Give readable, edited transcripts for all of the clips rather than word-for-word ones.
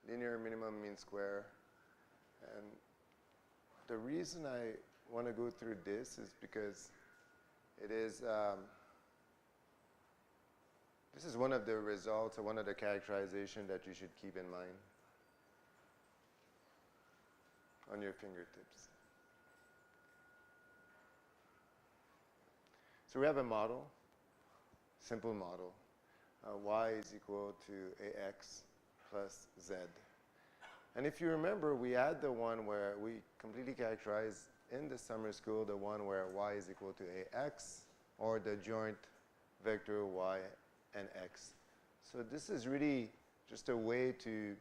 linear minimum mean square. And the reason I want to go through this is because it is, this is one of the results or one of the characterizations that you should keep in mind on your fingertips. So we have a model, simple model. Y is equal to ax plus z. And if you remember, we had the one where we completely characterized in the summer school the one where y is equal to ax, or the joint vector y and x. So this is really just a way to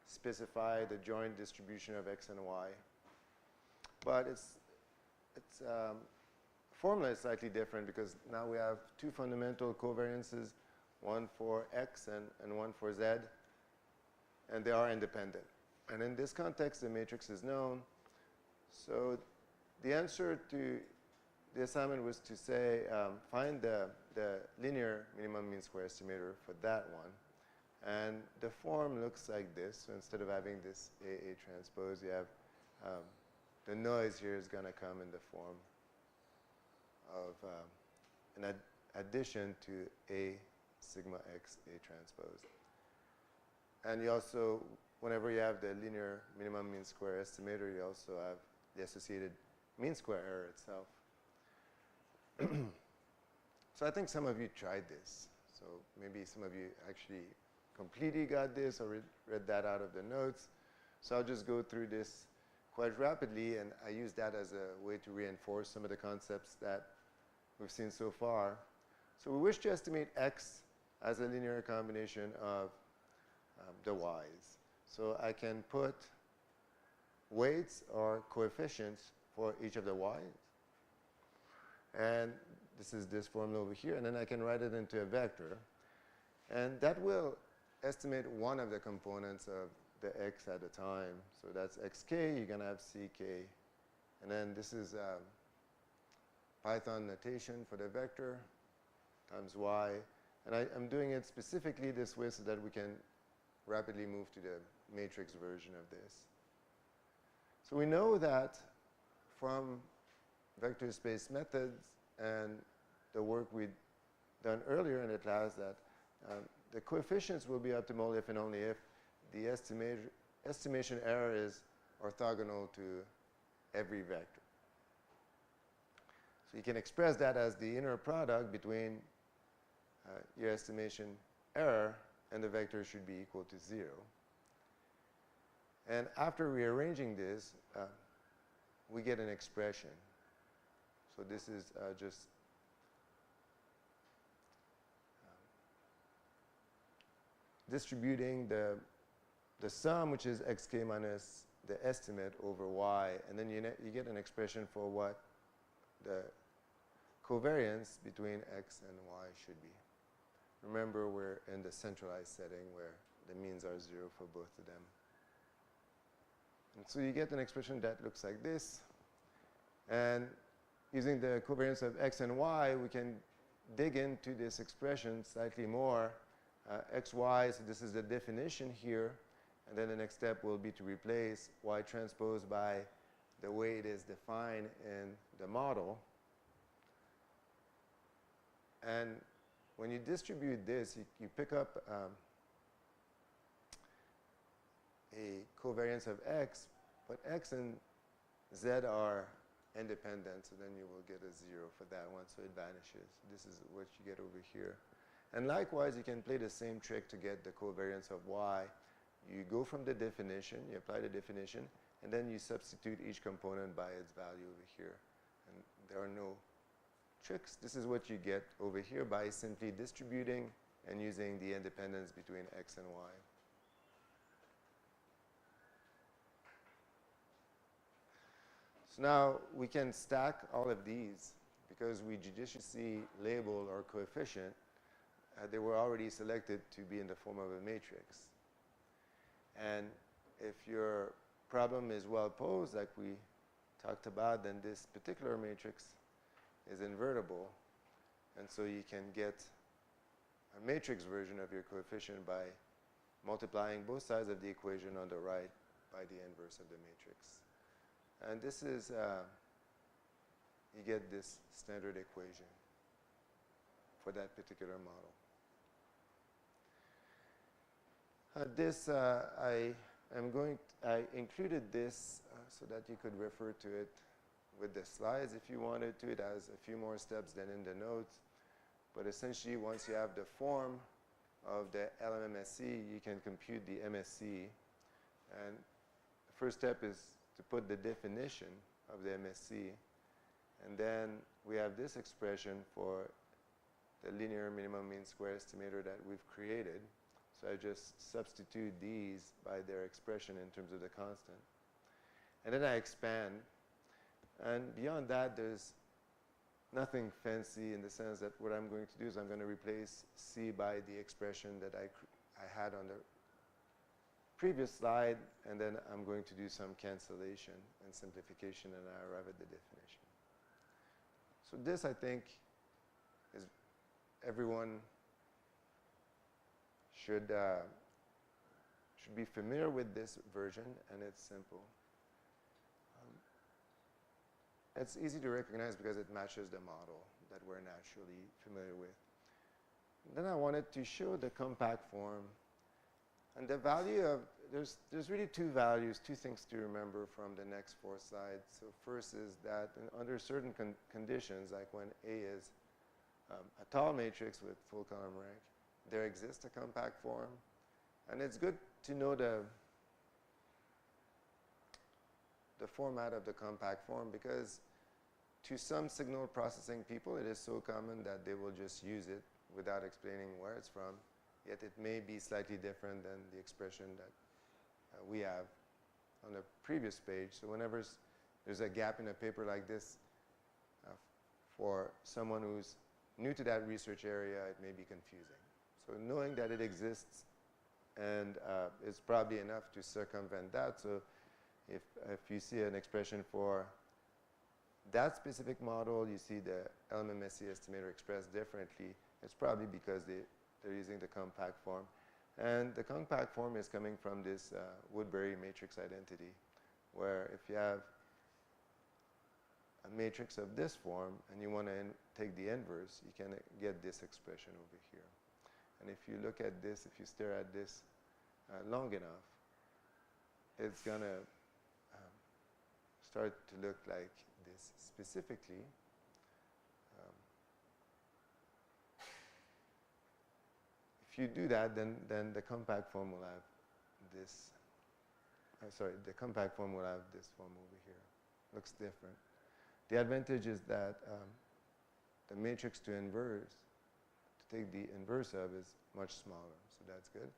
specify the joint distribution of x and y. But its formula is slightly different because now we have two fundamental covariances, one for x and one for z, and they are independent. And in this context, the matrix is known. So the answer to the assignment was to say, find the linear minimum mean square estimator for that one. And the form looks like this. So instead of having this AA transpose, you have the noise here is going to come in the form of an addition to A sigma x A transpose. And you also, whenever you have the linear minimum mean square estimator, you also have the associated mean square error itself. So I think some of you tried this. So maybe some of you actually completely got this or read that out of the notes. So I'll just go through this quite rapidly, and I use that as a way to reinforce some of the concepts that we've seen so far. So we wish to estimate x as a linear combination of the y's. So I can put weights or coefficients for each of the y's. And this is this formula over here. And then I can write it into a vector. And that will estimate one of the components of the x at a time. So that's xk. You're going to have ck. And then this is Python notation for the vector times y. And I'm doing it specifically this way so that we can rapidly move to the matrix version of this. So we know that from vector space methods and the work we've done earlier in the class that the coefficients will be optimal if and only if the estimation error is orthogonal to every vector. So you can express that as the inner product between your estimation error and the vector should be equal to 0. And after rearranging this, we get an expression. So this is just distributing the sum, which is xk minus the estimate over y, and then you get an expression for what the covariance between x and y should be. Remember, we're in the centralized setting where the means are 0 for both of them. And so you get an expression that looks like this. And using the covariance of x and y, we can dig into this expression slightly more. xy, so this is the definition here. And then the next step will be to replace y transpose by the way it is defined in the model. And when you distribute this, you pick up a covariance of x, but x and z are independent, so then you will get a 0 for that one, so it vanishes. This is what you get over here. And likewise, you can play the same trick to get the covariance of y. You go from the definition, you apply the definition, and then you substitute each component by its value over here. And there are no tricks. This is what you get over here by simply distributing and using the independence between x and y. So now we can stack all of these because we judiciously labeled our coefficient. They were already selected to be in the form of a matrix. And if your problem is well posed, like we talked about, then this particular matrix is invertible. And so you can get a matrix version of your coefficient by multiplying both sides of the equation on the right by the inverse of the matrix. And this is, you get this standard equation for that particular model. I included this so that you could refer to it with the slides if you wanted to. It has a few more steps than in the notes. But essentially, once you have the form of the LMMSC, you can compute the MSC. And the first step is to put the definition of the MSC. And then we have this expression for the linear minimum mean square estimator that we've created. So I just substitute these by their expression in terms of the constant. And then I expand. And beyond that, there's nothing fancy in the sense that what I'm going to do is I'm going to replace C by the expression that I had on the previous slide, and then I'm going to do some cancellation and simplification, and I arrive at the definition. So this, I think, is everyone should be familiar with this version, and it's simple. It's easy to recognize because it matches the model that we're naturally familiar with. Then I wanted to show the compact form. And the value of, there's really two values, two things to remember from the next 4 slides. So first is that under certain conditions, like when A is a tall matrix with full column rank, there exists a compact form. And it's good to know the format of the compact form, because to some signal processing people, it is so common that they will just use it without explaining where it's from. Yet it may be slightly different than the expression that we have on the previous page. So whenever there's a gap in a paper like this, for someone who's new to that research area, it may be confusing. So knowing that it exists and is probably enough to circumvent that. So if you see an expression for that specific model, you see the LMMSC estimator expressed differently, it's probably because they're using the compact form. And the compact form is coming from this Woodbury matrix identity, where if you have a matrix of this form and you want to take the inverse, you can get this expression over here. And if you look at this, if you stare at this long enough, it's going to start to look like this. Specifically, if you do that, then the compact form will have this. The compact form will have this form over here. Looks different. The advantage is that the matrix to take the inverse of, is much smaller. So that's good.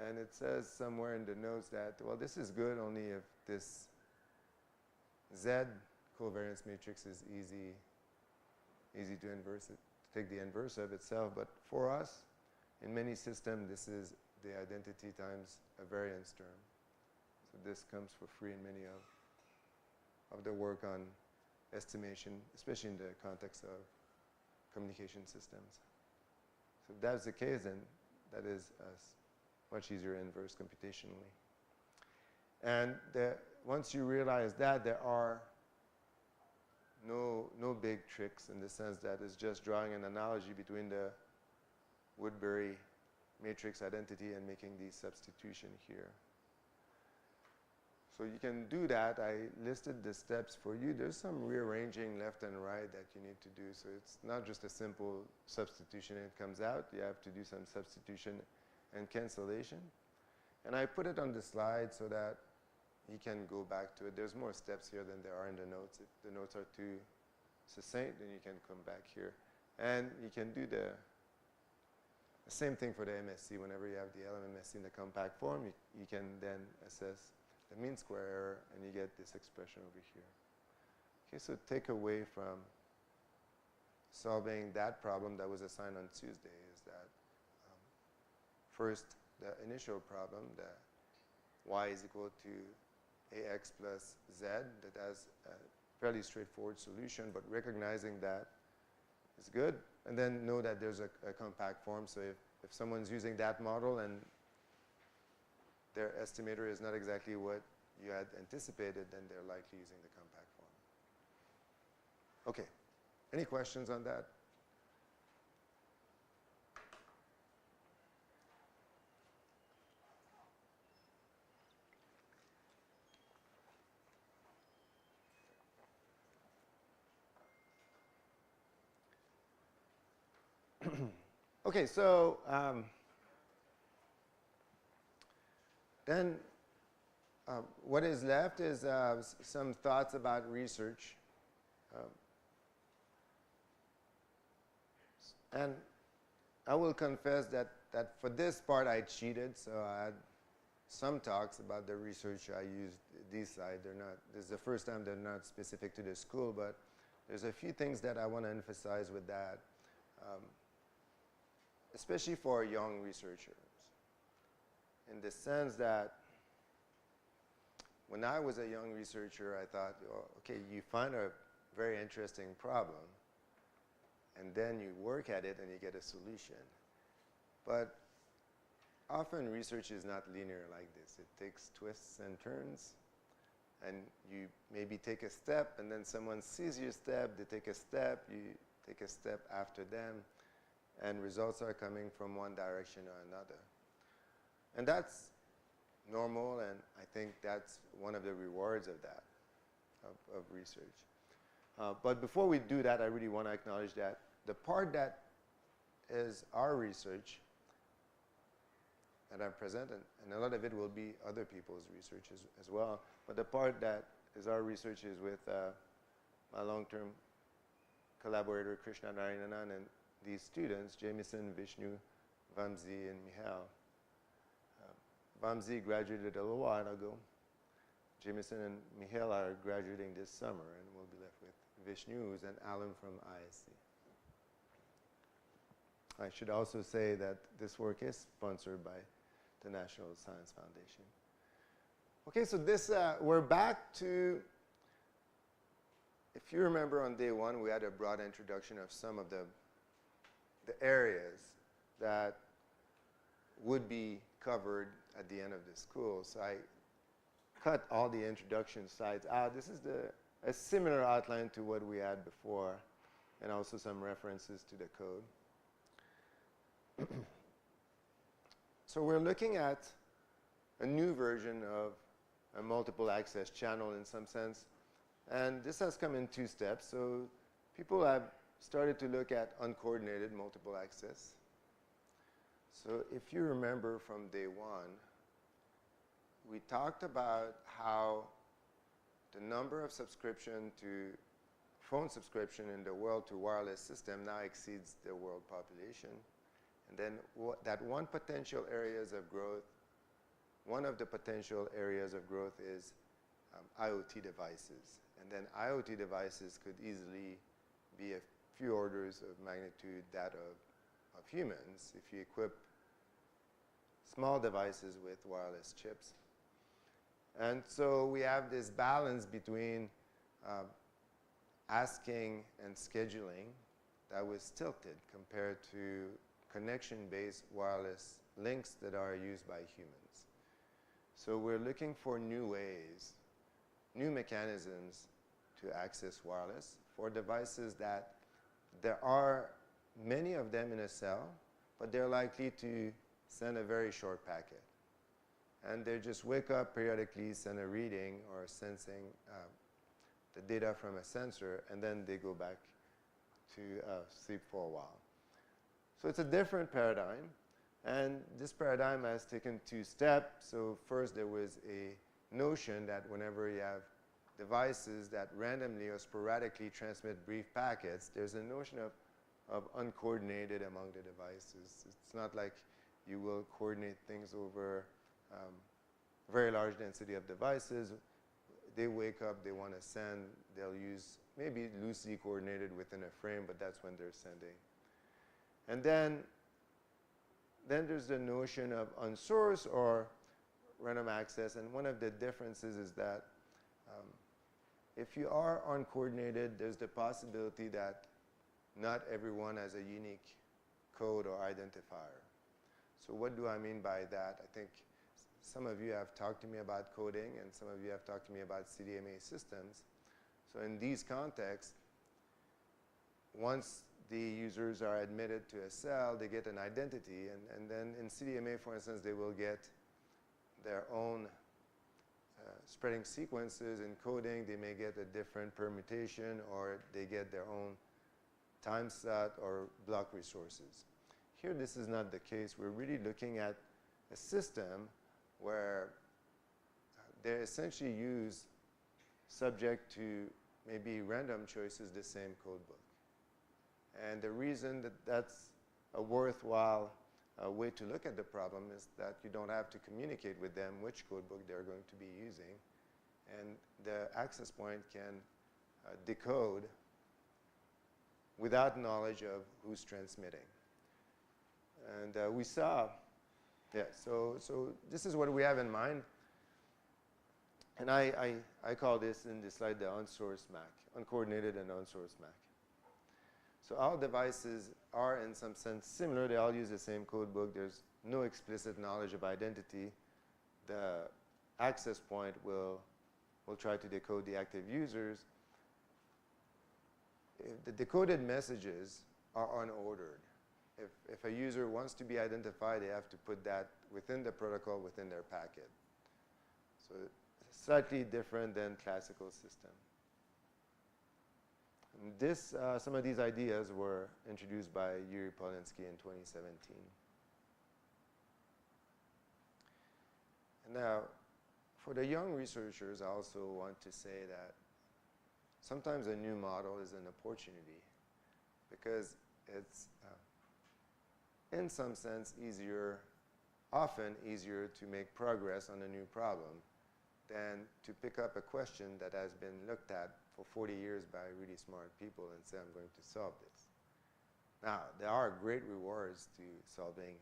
And it says somewhere in the notes that, well, this is good only if this Z covariance matrix is easy to inverse it, to take the inverse of itself. But for us, in many systems, this is the identity times a variance term. So this comes for free in many of the work on estimation, especially in the context of communication systems. So if that's the case, then that is much easier to inverse computationally. And once you realize that, there are no big tricks, in the sense that it's just drawing an analogy between the Woodbury matrix identity and making the substitution here. So you can do that. I listed the steps for you. There's some rearranging left and right that you need to do. So it's not just a simple substitution and it comes out. You have to do some substitution and cancellation. And I put it on the slide so that you can go back to it. There's more steps here than there are in the notes. If the notes are too succinct, then you can come back here. And you can do the same thing for the MSC. Whenever you have the LMMSC in the compact form, you can then assess the mean square error, and you get this expression over here. Okay, so takeaway from solving that problem that was assigned on Tuesday is that first, the initial problem, the y is equal to ax plus z, that has a fairly straightforward solution, but recognizing that is good. And then know that there's a compact form. So if someone's using that model and their estimator is not exactly what you had anticipated, then they're likely using the compact form. Okay, any questions on that? Okay, so then what is left is some thoughts about research. And I will confess that for this part I cheated, so I had some talks about the research I used. These slides, this is the first time they're not specific to the school, but there's a few things that I want to emphasize with that, especially for young researchers, in the sense that when I was a young researcher, I thought, oh, okay, you find a very interesting problem, and then you work at it and you get a solution. But often research is not linear like this. It takes twists and turns, and you maybe take a step, and then someone sees your step, they take a step, you take a step after them, and results are coming from one direction or another. And that's normal, and I think that's one of the rewards of that, of research. But before we do that, I really want to acknowledge that the part that is our research that I present, and a lot of it will be other people's research as well, but the part that is our research is with my long-term collaborator, Krishna Narayananan, and these students, Jamison, Vishnu, Vamsi, and Mihail. Vamsi graduated a little while ago. Jamison and Mihail are graduating this summer, and we'll be left with Vishnu, who's an alum from ISC. I should also say that this work is sponsored by the National Science Foundation. Okay, so this, we're back to, if you remember on day one, we had a broad introduction of some of the areas that would be covered at the end of the school. So I cut all the introduction slides out. This is a similar outline to what we had before, and also some references to the code. So we're looking at a new version of a multiple access channel in some sense, and this has come in two steps. So people have started to look at uncoordinated multiple access. So if you remember from day one, we talked about how the number of subscription to phone subscription in the world to wireless system now exceeds the world population. And then that one potential areas of growth, one of the potential areas of growth is IoT devices. And then IoT devices could easily be a few orders of magnitude that of humans if you equip small devices with wireless chips. And so we have this balance between asking and scheduling that was tilted compared to connection-based wireless links that are used by humans. So we're looking for new ways, new mechanisms to access wireless for devices that there are many of them in a cell, but they're likely to send a very short packet. And they just wake up periodically, send a reading or sensing the data from a sensor, and then they go back to sleep for a while. So it's a different paradigm, and this paradigm has taken two steps. So first there was a notion that whenever you have devices that randomly or sporadically transmit brief packets, there's a notion of uncoordinated among the devices. It's not like you will coordinate things over very large density of devices. They wake up, they want to send, they'll use maybe loosely coordinated within a frame, but that's when they're sending. And then there's the notion of unsourced or random access, and one of the differences is that if you are uncoordinated, there's the possibility that not everyone has a unique code or identifier. So what do I mean by that? I think some of you have talked to me about coding, and some of you have talked to me about CDMA systems. So in these contexts, once the users are admitted to a cell, they get an identity, and then in CDMA, for instance, they will get their own spreading sequences. In coding, they may get a different permutation, or they get their own time slot or block resources. Here, this is not the case. We're really looking at a system where they essentially use, subject to maybe random choices, the same code book. And the reason that that's a worthwhile way to look at the problem is that you don't have to communicate with them which code book they're going to be using. And the access point can decode without knowledge of who's transmitting. And we saw, so this is what we have in mind. And I call this in this slide the unsourced MAC, uncoordinated and unsourced MAC. So all devices are in some sense similar. They all use the same code book. There's no explicit knowledge of identity. The access point will try to decode the active users. If the decoded messages are unordered. If a user wants to be identified, they have to put that within the protocol, within their packet. So it's slightly different than classical system. And some of these ideas were introduced by Yuri Polinsky in 2017. And now, for the young researchers, I also want to say that sometimes a new model is an opportunity, because it's, in some sense, often easier to make progress on a new problem than to pick up a question that has been looked at for 40 years by really smart people and say, I'm going to solve this. Now, there are great rewards to solving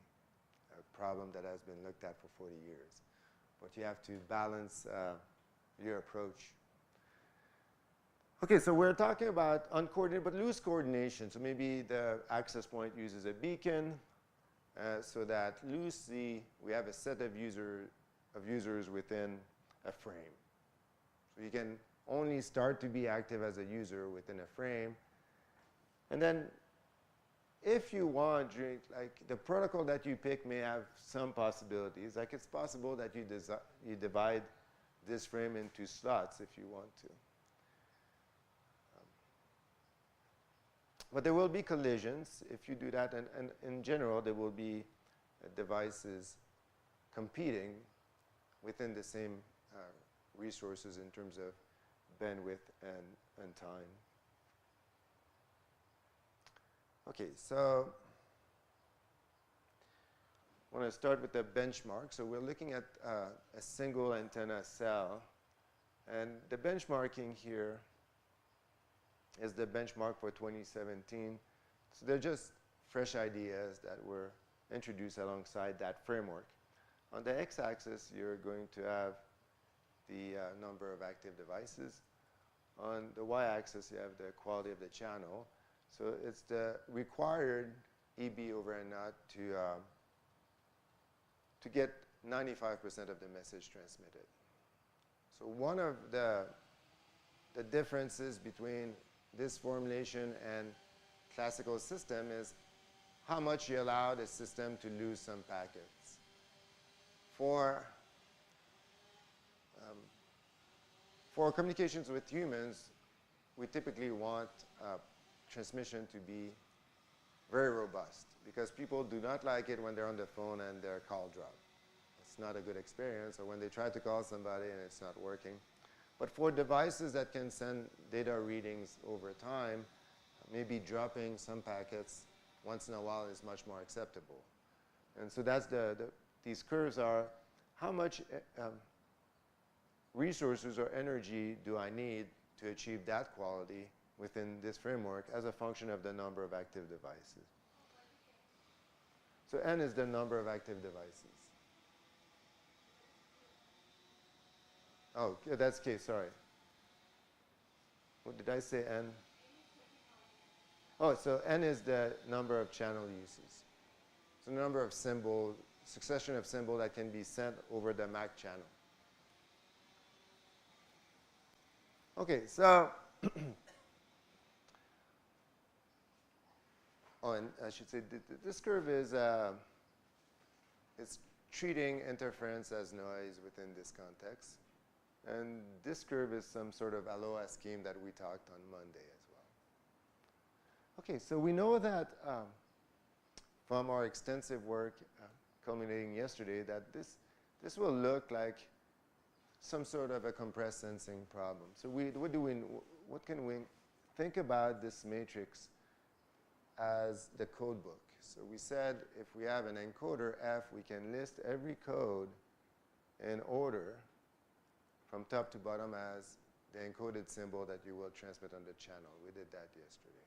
a problem that has been looked at for 40 years, but you have to balance your approach. Okay, so we're talking about uncoordinated but loose coordination. So maybe the access point uses a beacon, so that loosely we have a set of users within a frame. So you can only start to be active as a user within a frame. And then if you want, like the protocol that you pick may have some possibilities. Like it's possible that you divide this frame into slots if you want to. But there will be collisions if you do that, and in general, there will be devices competing within the same resources in terms of bandwidth and time. Okay, so I want to start with the benchmark. So we're looking at a single antenna cell, and the benchmarking here is the benchmark for 2017. So they're just fresh ideas that were introduced alongside that framework. On the x-axis, you're going to have the number of active devices. On the y-axis, you have the quality of the channel. So it's the required EB over N0 to get 95% of the message transmitted. So one of the differences between this formulation and classical system is how much you allow the system to lose some packets. For communications with humans, we typically want transmission to be very robust, because people do not like it when they're on the phone and their call drops. It's not a good experience, or when they try to call somebody and it's not working. But for devices that can send data readings over time, maybe dropping some packets once in a while is much more acceptable. And so that's these curves are how much resources or energy do I need to achieve that quality within this framework as a function of the number of active devices. So N is the number of active devices. Oh, that's K, sorry. What did I say, N? Oh, so N is the number of channel uses. So the number of symbols succession of symbols that can be sent over the MAC channel. Okay, so oh, and I should say this curve is it's treating interference as noise within this context. And this curve is some sort of ALOA scheme that we talked on Monday as well. Okay, so we know that from our extensive work culminating yesterday that this will look like some sort of a compressed sensing problem. So what can we think about this matrix as the code book? So we said if we have an encoder F, we can list every code in order from top to bottom as the encoded symbol that you will transmit on the channel. We did that yesterday.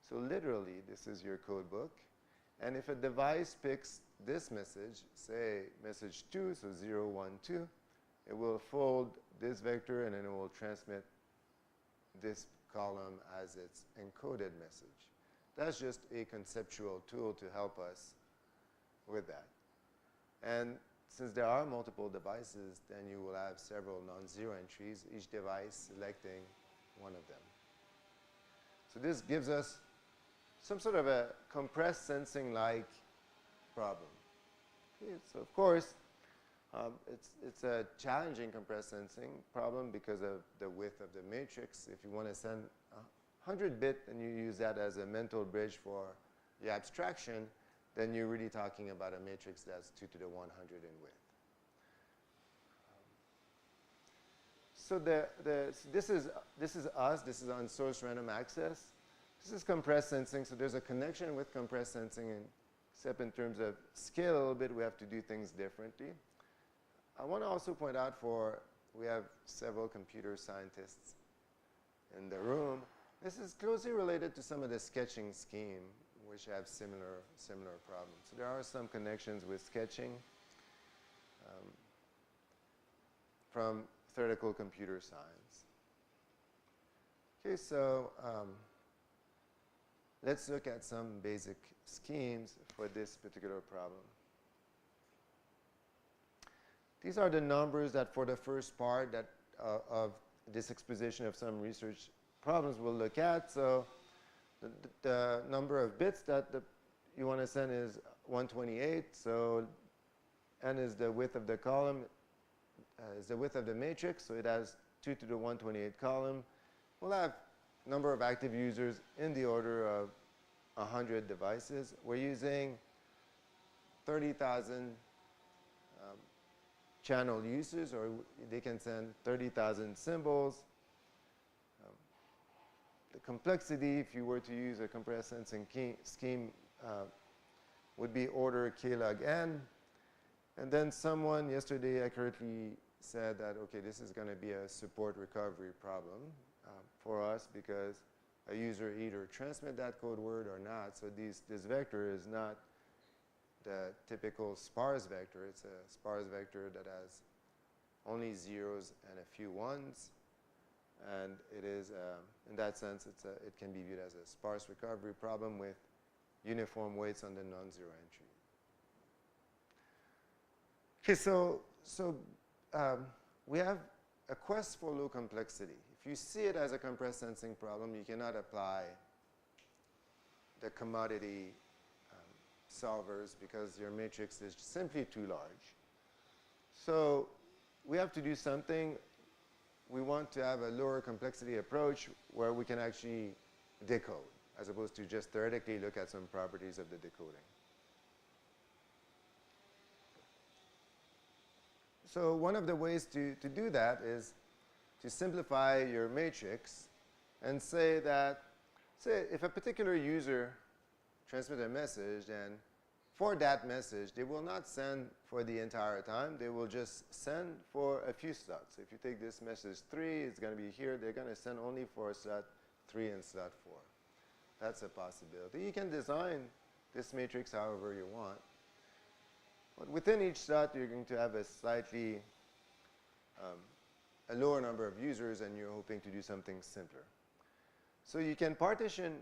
So literally, this is your code book. And if a device picks this message, say message 2, so 0, 1, 2, it will fold this vector and then it will transmit this column as its encoded message. That's just a conceptual tool to help us with that. And since there are multiple devices, then you will have several non-zero entries, each device selecting one of them. So this gives us some sort of a compressed sensing-like problem. Okay, so of course, it's a challenging compressed sensing problem because of the width of the matrix. If you want to send 100-bit and you use that as a mental bridge for the abstraction, then you're really talking about a matrix that's 2 to the 100 in width. So this is us. This is on source random access. This is compressed sensing. So there's a connection with compressed sensing, except in terms of scale a little bit, we have to do things differently. I want to also point out we have several computer scientists in the room. This is closely related to some of the sketching scheme, which have similar problems. So there are some connections with sketching from theoretical computer science. Okay, so let's look at some basic schemes for this particular problem. These are the numbers that for the first part that, of this exposition of some research problems we'll look at. So the number of bits that you want to send is 128. So n is the width of the column, is the width of the matrix. So it has 2 to the 128 column. We'll have number of active users in the order of 100 devices. We're using 30,000 channel users, or they can send 30,000 symbols. The complexity, if you were to use a compressed sensing scheme, would be order k log n. And then someone yesterday accurately said that, okay, this is going to be a support recovery problem for us because a user either transmit that code word or not. So this vector is not the typical sparse vector. It's a sparse vector that has only zeros and a few ones. And it is, in that sense, it can be viewed as a sparse recovery problem with uniform weights on the non-zero entry. Okay, so we have a quest for low complexity. If you see it as a compressed sensing problem, you cannot apply the commodity solvers because your matrix is simply too large. So we have to do something. We want to have a lower complexity approach where we can actually decode, as opposed to just theoretically look at some properties of the decoding. So one of the ways to do that is to simplify your matrix and say that, if a particular user transmits a message, then for that message, they will not send for the entire time. They will just send for a few slots. If you take this message 3, it's going to be here. They're going to send only for slot 3 and slot 4. That's a possibility. You can design this matrix however you want. But within each slot, you're going to have a slightly a lower number of users, and you're hoping to do something simpler. So you can partition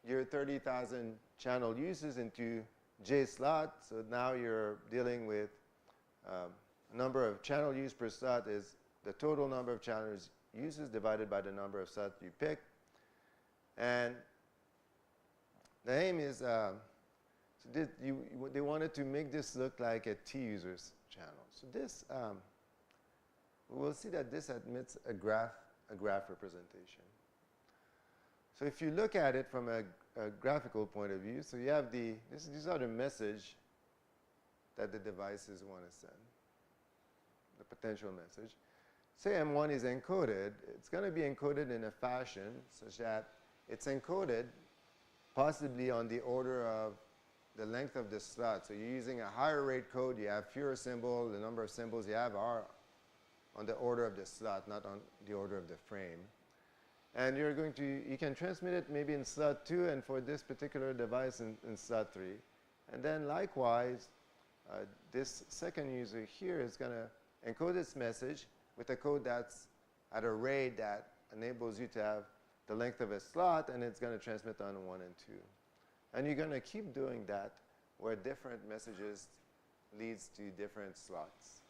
your 30,000 channel users into J slot. So now you're dealing with number of channel use per slot is the total number of channels uses divided by the number of slots you pick. And the aim is, so they wanted to make this look like a T users channel. So this, we'll see that this admits a graph representation. So if you look at it from a graphical point of view, so you have these are the message that the devices want to send, the potential message. Say M1 is encoded, it's going to be encoded in a fashion such that it's encoded possibly on the order of the length of the slot. So you're using a higher rate code, you have fewer symbols, the number of symbols you have are on the order of the slot, not on the order of the frame. And you can transmit it maybe in slot 2 and for this particular device in slot 3. And then likewise, this second user here is going to encode this message with a code that's at a rate that enables you to have the length of a slot, and it's going to transmit on 1 and 2. And you're going to keep doing that where different messages leads to different slots.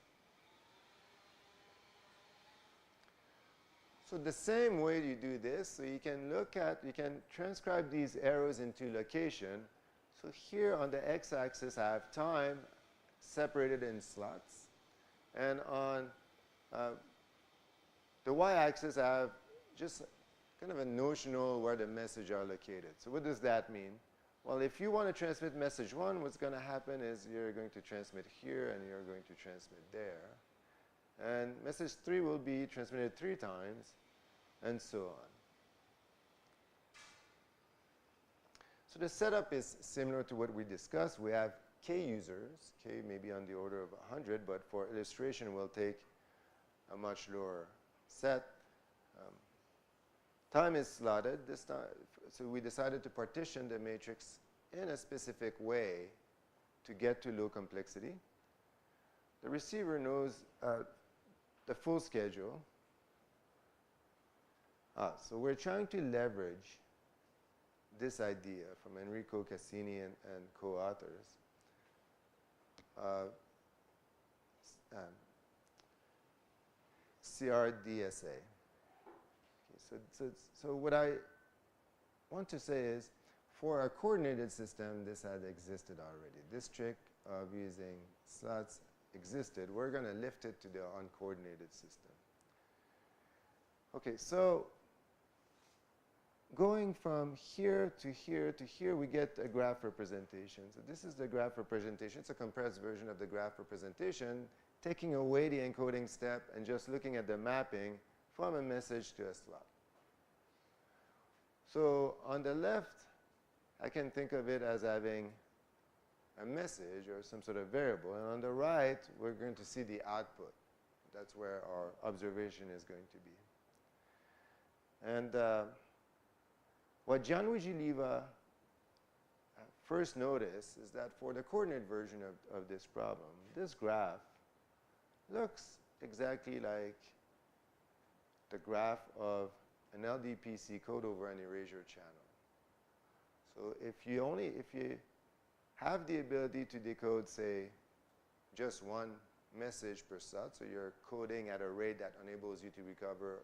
So the same way you do this, so you can transcribe these arrows into location. So here on the x-axis I have time separated in slots. And on the y-axis I have just kind of a notional where the message are located. So what does that mean? Well, if you want to transmit message 1, what's going to happen is you're going to transmit here and you're going to transmit there. And message 3 will be transmitted 3 times, and so on. So the setup is similar to what we discussed. We have k users, k may be on the order of 100, but for illustration we'll take a much lower set. Time is slotted this time, so we decided to partition the matrix in a specific way to get to low complexity. The receiver knows the full schedule. So we're trying to leverage this idea from Enrico Cassini and co-authors. CRDSA. Okay, so what I want to say is, for a coordinated system, this had existed already. This trick of using slots existed. We're going to lift it to the uncoordinated system. Okay, so going from here to here to here, we get a graph representation. So this is the graph representation. It's a compressed version of the graph representation, taking away the encoding step and just looking at the mapping from a message to a slot. So on the left, I can think of it as having a message or some sort of variable. And on the right, we're going to see the output. That's where our observation is going to be. And what Gianluigi Leva first noticed is that for the coordinate version of this problem, this graph looks exactly like the graph of an LDPC code over an erasure channel. So if you have the ability to decode, say, just one message per slot, so you're coding at a rate that enables you to recover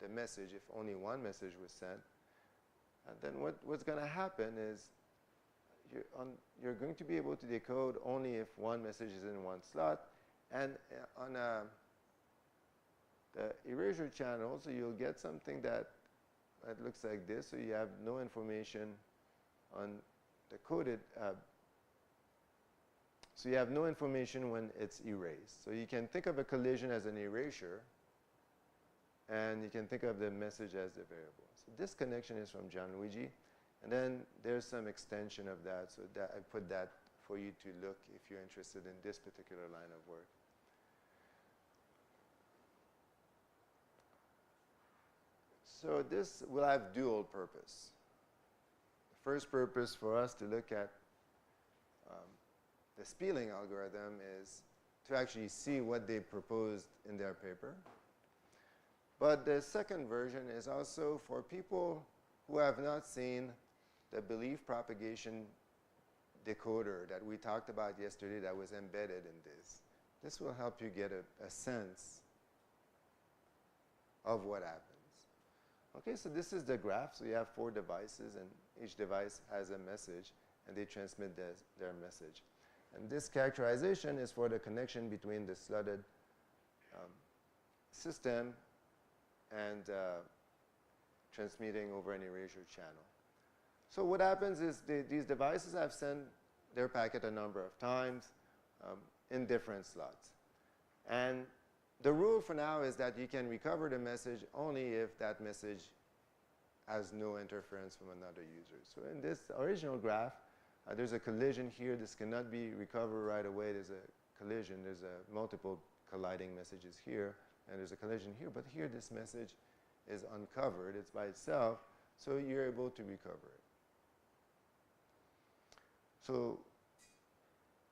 the message if only one message was sent, and then what's going to happen is you're going to be able to decode only if one message is in one slot, and on the erasure channel, so you'll get something that looks like this. So you have no information on the coded, so you have no information when it's erased. So you can think of a collision as an erasure, and you can think of the message as the variable. So this connection is from Gianluigi, and then there's some extension of that, so that I put that for you to look if you're interested in this particular line of work. So this will have dual purpose. The first purpose for us to look at the Spieling algorithm is to actually see what they proposed in their paper. But the second version is also for people who have not seen the belief propagation decoder that we talked about yesterday that was embedded in this. This will help you get a sense of what happens. Okay, so this is the graph. So you have 4 devices, and each device has a message, and they transmit their message. And this characterization is for the connection between the slotted system and transmitting over an erasure channel. So what happens is these devices have sent their packet a number of times in different slots. And the rule for now is that you can recover the message only if that message has no interference from another user. So in this original graph, there's a collision here. This cannot be recovered right away. There's a collision. There's multiple colliding messages here, and there's a collision here. But here, this message is uncovered. It's by itself, so you're able to recover it. So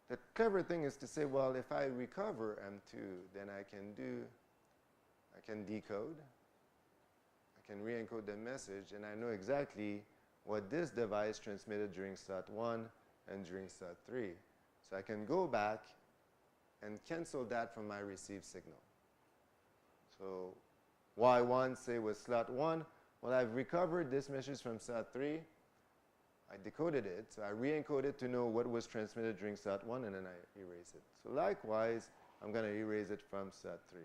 the clever thing is to say, well, if I recover M2, then I can decode, I can re-encode the message, and I know exactly what this device transmitted during slot 1 and during slot 3. So I can go back and cancel that from my received signal. So Y1, say, was slot 1. Well, I've recovered this message from slot 3. I decoded it, so I re-encode it to know what was transmitted during slot 1, and then I erase it. So likewise, I'm going to erase it from slot 3.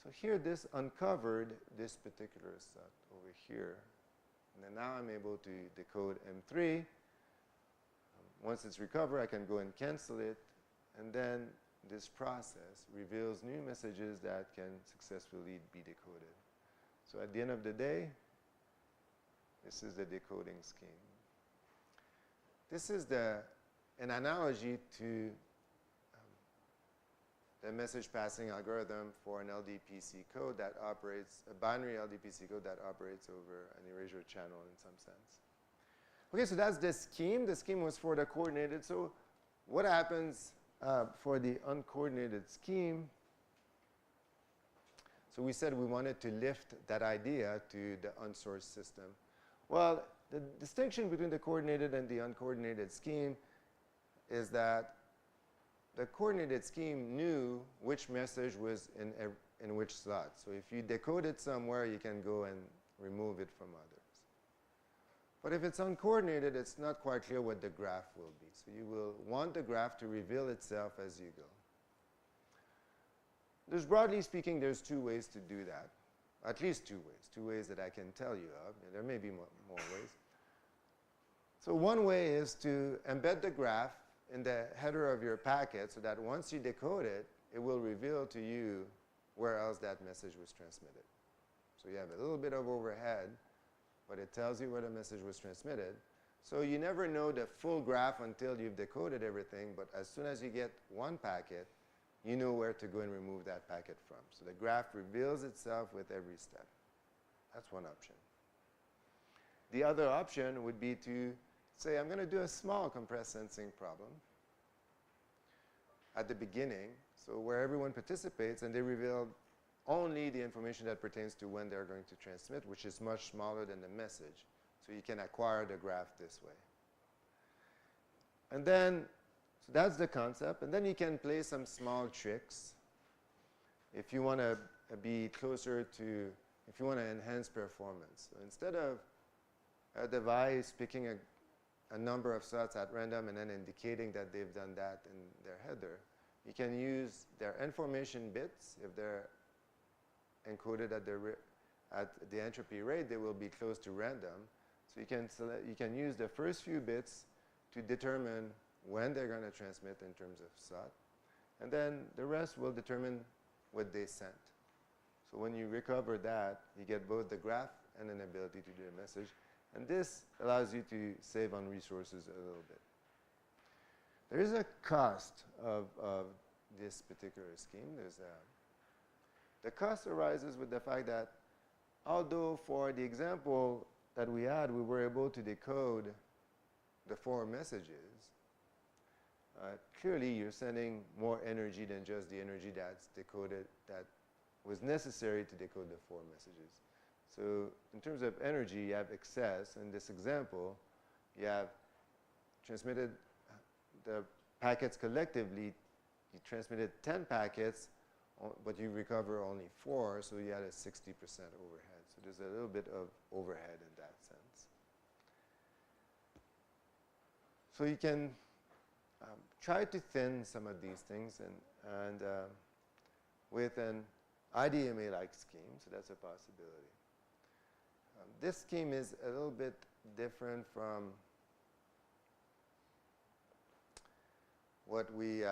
So here, this uncovered this particular slot over here. And then now I'm able to decode M3. Once it's recovered, I can go and cancel it. And then this process reveals new messages that can successfully be decoded. So at the end of the day, this is the decoding scheme. This is an analogy to the message passing algorithm for an LDPC code that operates, a binary LDPC code that operates over an erasure channel in some sense. Okay, so that's the scheme. The scheme was for the coordinated. So what happens for the uncoordinated scheme? So we said we wanted to lift that idea to the unsourced system. Well, the distinction between the coordinated and the uncoordinated scheme is that the coordinated scheme knew which message was in which slot. So if you decode it somewhere, you can go and remove it from others. But if it's uncoordinated, it's not quite clear what the graph will be. So you will want the graph to reveal itself as you go. There's, broadly speaking, there's 2 ways to do that. At least 2 ways. 2 ways that I can tell you of. There may be more ways. So one way is to embed the graph in the header of your packet so that once you decode it, it will reveal to you where else that message was transmitted. So you have a little bit of overhead, but it tells you where the message was transmitted. So you never know the full graph until you've decoded everything, but as soon as you get one packet, you know where to go and remove that packet from. So the graph reveals itself with every step. That's one option. The other option would be to say, I'm going to do a small compressed sensing problem at the beginning, so where everyone participates, and they reveal only the information that pertains to when they're going to transmit, which is much smaller than the message. So you can acquire the graph this way. And then, so that's the concept. And then you can play some small tricks. If you want to be closer to, if you want to enhance performance. So instead of a device picking a number of slots at random and then indicating that they've done that in their header, you can use their information bits. If they're encoded at the entropy rate, they will be close to random. So you can use the first few bits to determine when they're going to transmit in terms of slot. And then the rest will determine what they sent. So when you recover that, you get both the graph and an ability to do a message. And this allows you to save on resources a little bit. There is a cost of this particular scheme. The cost arises with the fact that although for the example that we had, we were able to decode the 4 messages, clearly you're sending more energy than just the energy that's decoded, that was necessary to decode the 4 messages. So in terms of energy, you have excess. In this example, you have transmitted the packets collectively, you transmitted 10 packets, but you recover only 4, so you had a 60% overhead. So there's a little bit of overhead in that sense. So you can try to thin some of these things and with an IDMA-like scheme, so that's a possibility. This scheme is a little bit different from what we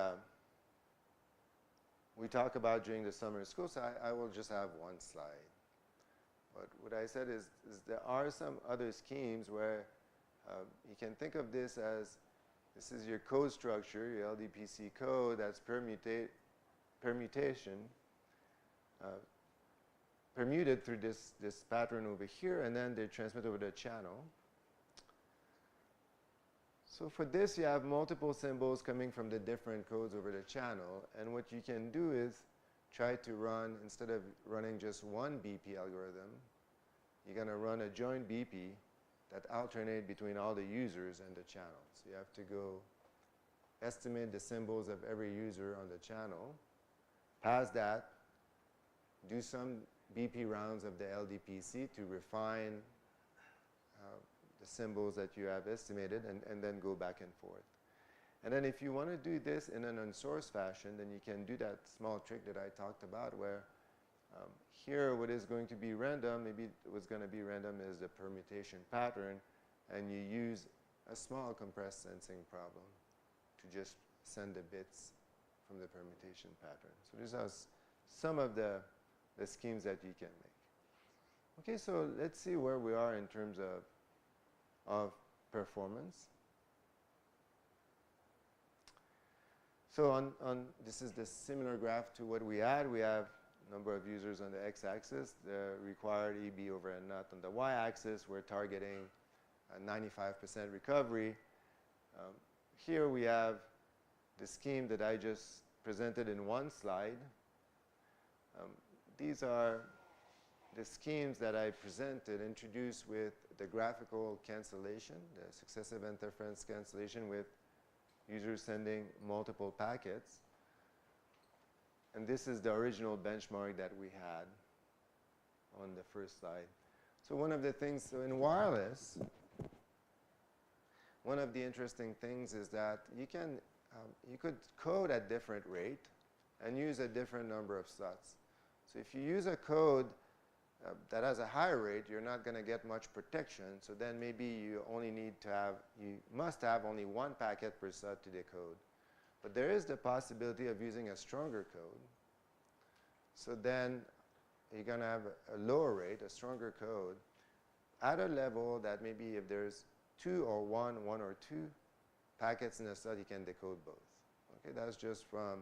talk about during the summer school, so I will just have one slide. But what I said is there are some other schemes where you can think of this as, this is your code structure, your LDPC code, that's permutation, permuted through this pattern over here, and then they transmit over the channel. So for this, you have multiple symbols coming from the different codes over the channel, and what you can do is try to run, instead of running just one BP algorithm, you're going to run a joint BP that alternate between all the users and the channel. So you have to go estimate the symbols of every user on the channel, pass that, do some BP rounds of the LDPC to refine the symbols that you have estimated, and then go back and forth. And then if you want to do this in an unsourced fashion, then you can do that small trick that I talked about where here what is going to be random, maybe what's going to be random is the permutation pattern, and you use a small compressed sensing problem to just send the bits from the permutation pattern. So these are some of the schemes that you can make. Okay, so let's see where we are in terms of performance. So this is the similar graph to what we had. We have number of users on the x-axis, the required EB over N naught on the y-axis. We're targeting a 95% recovery. Here we have the scheme that I just presented in one slide. These are the schemes that I presented, introduced with the graphical cancellation, the successive interference cancellation with users sending multiple packets. And this is the original benchmark that we had on the first slide. So one of the things, so in wireless, one of the interesting things is that you could code at different rate and use a different number of slots. So if you use a code that has a higher rate, you're not going to get much protection. So then maybe you must have only one packet per slot to decode. But there is the possibility of using a stronger code. So then you're going to have a lower rate, a stronger code, at a level that maybe if there's one or two packets in a slot, you can decode both. Okay, that's just from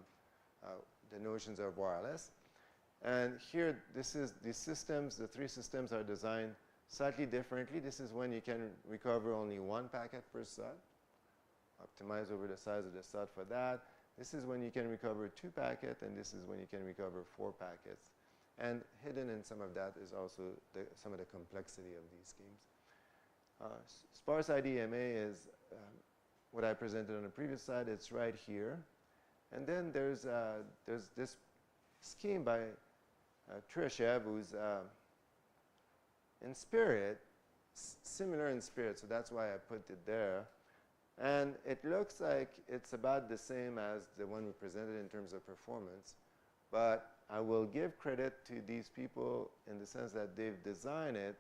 the notions of wireless. And here, this is the systems, the three systems are designed slightly differently. This is when you can recover only one packet per slot. Optimize over the size of the slot for that. This is when you can recover 2 packets, and this is when you can recover 4 packets. And hidden in some of that is also some of the complexity of these schemes. Sparse IDMA is what I presented on the previous slide. It's right here. And then there's this scheme by Trushev, who's in spirit, similar in spirit, so that's why I put it there. And it looks like it's about the same as the one we presented in terms of performance, but I will give credit to these people in the sense that they've designed it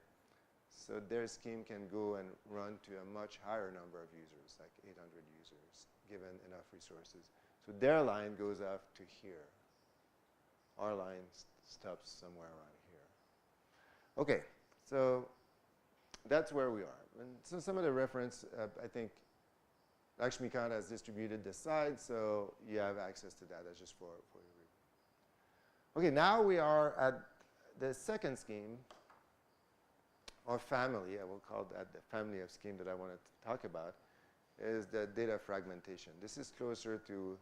so their scheme can go and run to a much higher number of users, like 800 users, given enough resources. So their line goes up to here. Our line stops somewhere around here. Okay, so that's where we are. And so some of the reference, I think Lakshmikant has distributed the slides, so you have access to that. That's just for your review. Okay, now we are at the second scheme, or family, I will call that the family of scheme that I want to talk about, is the data fragmentation. This is closer to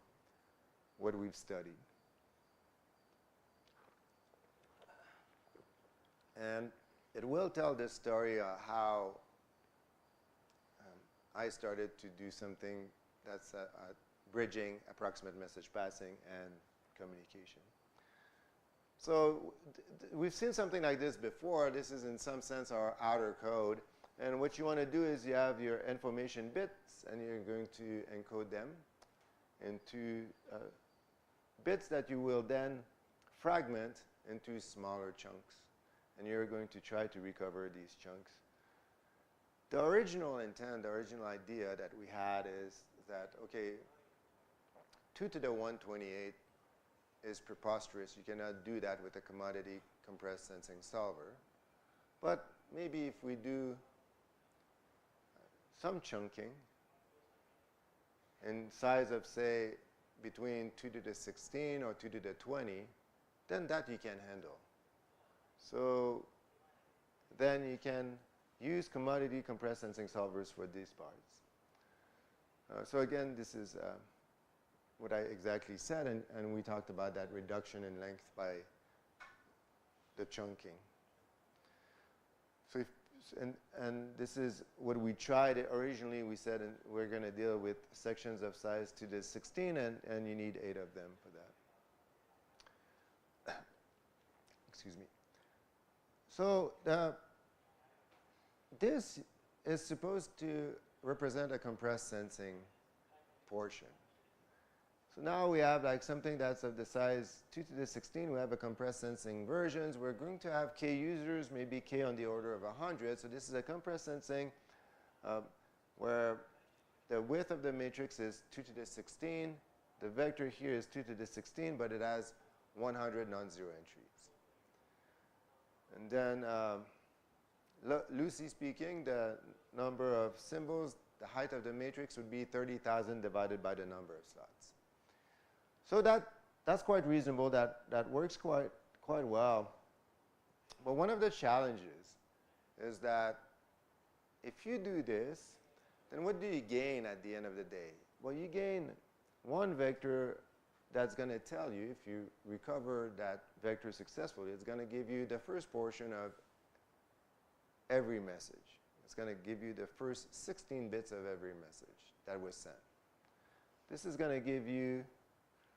what we've studied. And it will tell this story how I started to do something that's bridging approximate message passing and communication. So we've seen something like this before. This is in some sense our outer code. And what you want to do is you have your information bits, and you're going to encode them into bits that you will then fragment into smaller chunks. And you're going to try to recover these chunks. The original intent, the original idea that we had is that, okay, 2 to the 128 is preposterous. You cannot do that with a commodity compressed sensing solver. But maybe if we do some chunking in size of, say, between 2 to the 16 or 2 to the 20, then that you can handle. So then you can use commodity compressed sensing solvers for these parts. So again, this is what I exactly said, and we talked about that reduction in length by the chunking. So if, and this is what we tried originally. We said we're going to deal with sections of size to the 16, and you need 8 of them for that. Excuse me. So this is supposed to represent a compressed sensing portion. So now we have like something that's of the size 2 to the 16. We have a compressed sensing versions. We're going to have k users, maybe k on the order of 100. So this is a compressed sensing where the width of the matrix is 2 to the 16. The vector here is 2 to the 16, but it has 100 non-zero entries. And then, loosely speaking, the number of symbols, the height of the matrix would be 30,000 divided by the number of slots. So that's quite reasonable. That works quite well. But one of the challenges is that if you do this, then what do you gain at the end of the day? Well, you gain one vector that's going to tell you, if you recover that vector successfully, it's going to give you the first portion of every message. It's going to give you the first 16 bits of every message that was sent. This is going to give you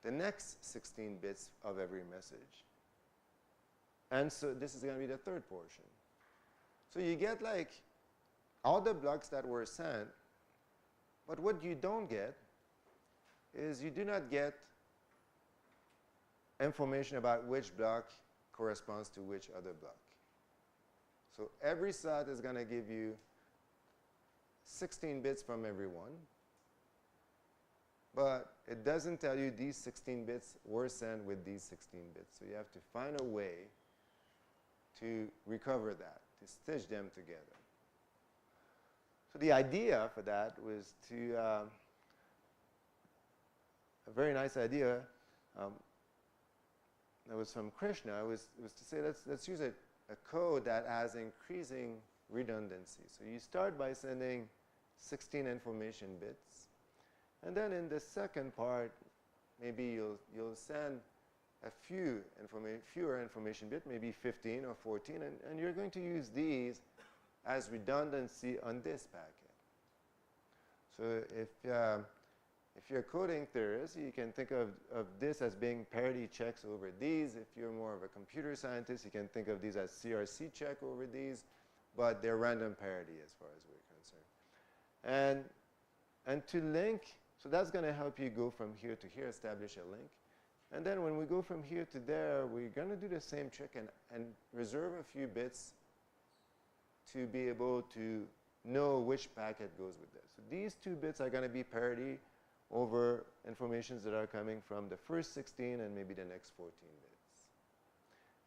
the next 16 bits of every message. And so this is going to be the third portion. So you get like all the blocks that were sent, but what you don't get is you do not get information about which block corresponds to which other block. So every slot is going to give you 16 bits from every one, but it doesn't tell you these 16 bits were sent with these 16 bits. So you have to find a way to recover that, to stitch them together. So the idea for that was to, a very nice idea, that was from Krishna, was to say let's use a code that has increasing redundancy. So you start by sending 16 information bits, and then in the second part, maybe you'll send a fewer information bit, maybe 15 or 14, and you're going to use these as redundancy on this packet. So if you're a coding theorist, you can think of this as being parity checks over these. If you're more of a computer scientist, you can think of these as CRC check over these, but they're random parity as far as we're concerned. And to link, so that's going to help you go from here to here, establish a link. And then when we go from here to there, we're going to do the same trick and reserve a few bits to be able to know which packet goes with this. So these 2 bits are going to be parity over informations that are coming from the first 16 and maybe the next 14 bits.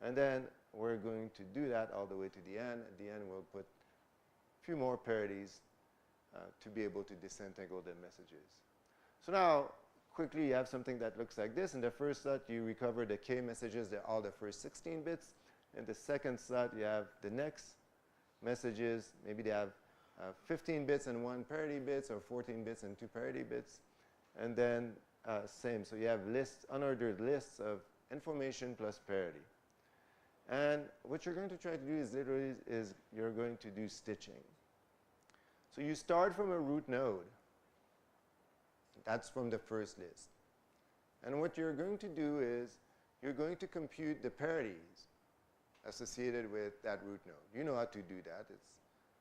And then we're going to do that all the way to the end. At the end, we'll put a few more parities to be able to disentangle the messages. So now, quickly, you have something that looks like this. In the first slot, you recover the k messages, they're all the first 16 bits. In the second slot, you have the next messages. Maybe they have 15 bits and 1 parity bits, or 14 bits and 2 parity bits. And then same. So you have lists, unordered lists of information plus parity. And what you're going to try to do is literally you're going to do stitching. So you start from a root node. That's from the first list. And what you're going to do is you're going to compute the parities associated with that root node. You know how to do that. It's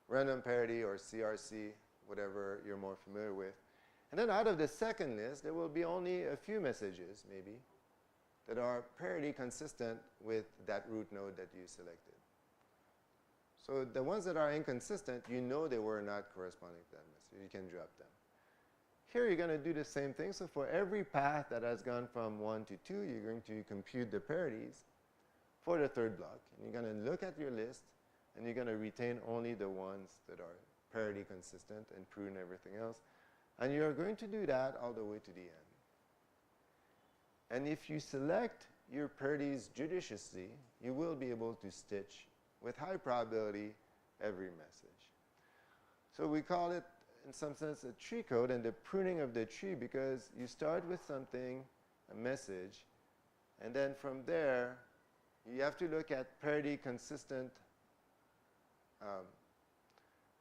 random parity or CRC, whatever you're more familiar with. And then out of the second list, there will be only a few messages, maybe, that are parity consistent with that root node that you selected. So the ones that are inconsistent, you know they were not corresponding to that message. You can drop them. Here you're going to do the same thing. So for every path that has gone from 1 to 2, you're going to compute the parities for the third block. And you're going to look at your list, and you're going to retain only the ones that are parity consistent and prune everything else. And you're going to do that all the way to the end. And if you select your parities judiciously, you will be able to stitch with high probability every message. So we call it, in some sense, a tree code and the pruning of the tree, because you start with something, a message, and then from there, you have to look at parity consistent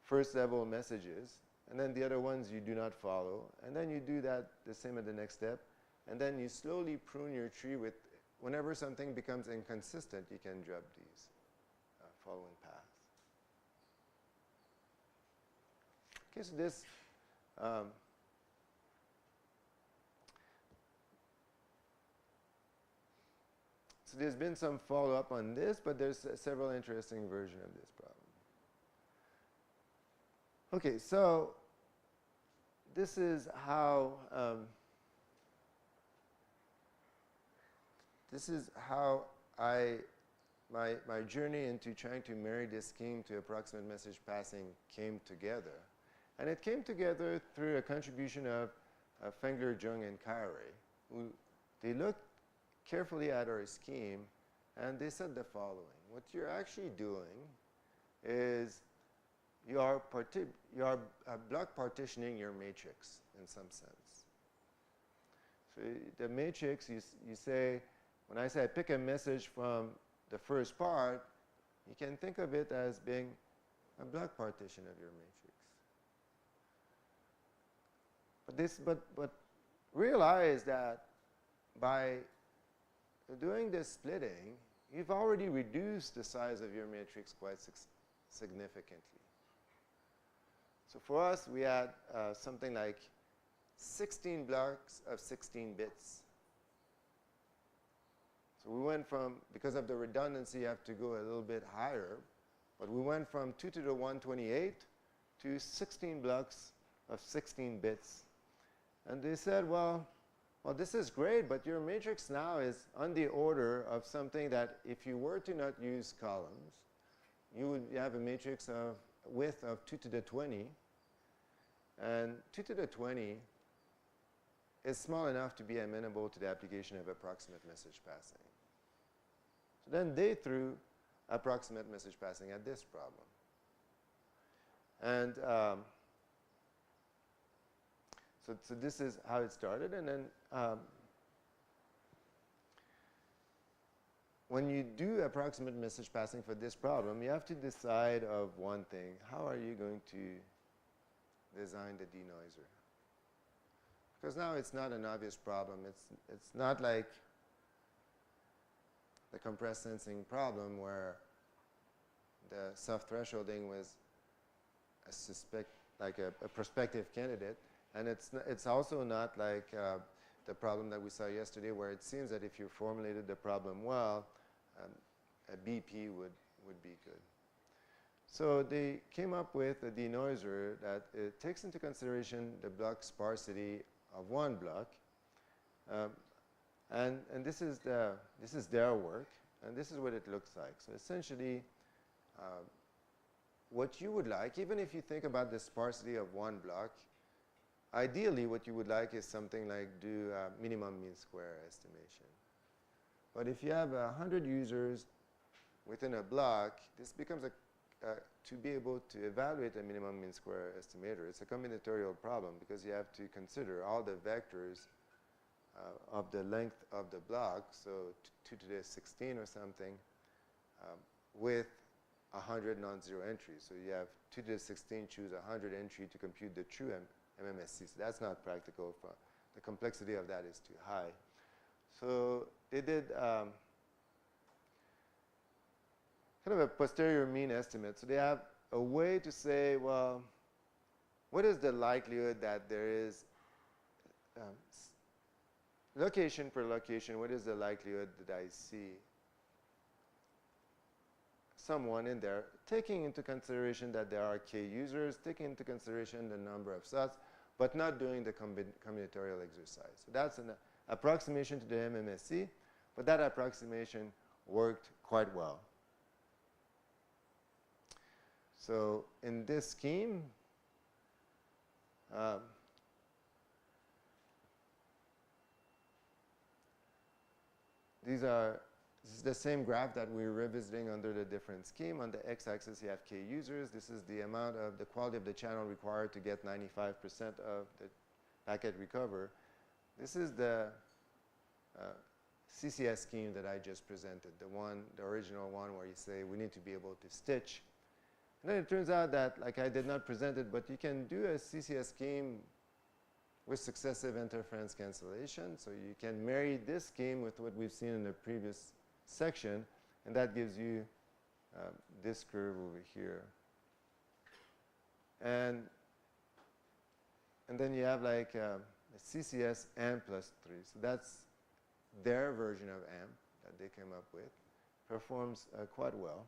first level messages, and then the other ones you do not follow, and then you do that the same at the next step, and then you slowly prune your tree with, whenever something becomes inconsistent, you can drop these following paths. Okay, so this so there's been some follow-up on this, but there's several interesting versions of this problem. Okay, so this is how my journey into trying to marry this scheme to approximate message passing came together. And it came together through a contribution of Fengler, Jung, and Kare, who they looked carefully at our scheme, and they said the following. What you're actually doing is you are block partitioning your matrix in some sense. So the matrix, you say, when I say I pick a message from the first part, you can think of it as being a block partition of your matrix. But realize that by doing this splitting, you've already reduced the size of your matrix quite significantly. So for us, we had something like 16 blocks of 16 bits. So we went from, because of the redundancy, you have to go a little bit higher, but we went from 2 to the 128 to 16 blocks of 16 bits. And they said, well, this is great, but your matrix now is on the order of something that if you were to not use columns, you would have a matrix of width of 2 to the 20. And 2 to the 20 is small enough to be amenable to the application of approximate message passing. So then they threw approximate message passing at this problem. And so this is how it started. And then when you do approximate message passing for this problem, you have to decide of one thing. How are you going to design the denoiser? Because now it's not an obvious problem. It's not like the compressed sensing problem where the soft thresholding was a prospective candidate. And it's also not like the problem that we saw yesterday, where it seems that if you formulated the problem well, a BP would be good. So they came up with a denoiser that it takes into consideration the block sparsity of one block, and this is their work, and this is what it looks like. So essentially, what you would like, even if you think about the sparsity of one block, ideally what you would like is something like do minimum mean square estimation. But if you have 100 users within a block, this becomes to be able to evaluate a minimum mean square estimator, it's a combinatorial problem, because you have to consider all the vectors of the length of the block, so 2 to the 16 or something, with 100 non-zero entries. So you have 2 to the 16 choose 100 entry to compute the true mMTC. So that's not practical. The complexity of that is too high. So they did kind of a posterior mean estimate. So they have a way to say, well, what is the likelihood that there is location per location, what is the likelihood that I see someone in there, taking into consideration that there are k users, taking into consideration the number of slots, but not doing the combinatorial exercise. So that's an approximation to the mMTC, but that approximation worked quite well. So in this scheme, this is the same graph that we're revisiting under the different scheme. On the x-axis, you have k users. This is the amount of the quality of the channel required to get 95% of the packet recover. This is the CCS scheme that I just presented, the original one where you say we need to be able to stitch. And then it turns out that, like I did not present it, but you can do a CCS scheme with successive interference cancellation. So you can marry this scheme with what we've seen in the previous section, and that gives you this curve over here. And then you have like a CCS m plus 3. So that's their version of m that they came up with. Performs quite well.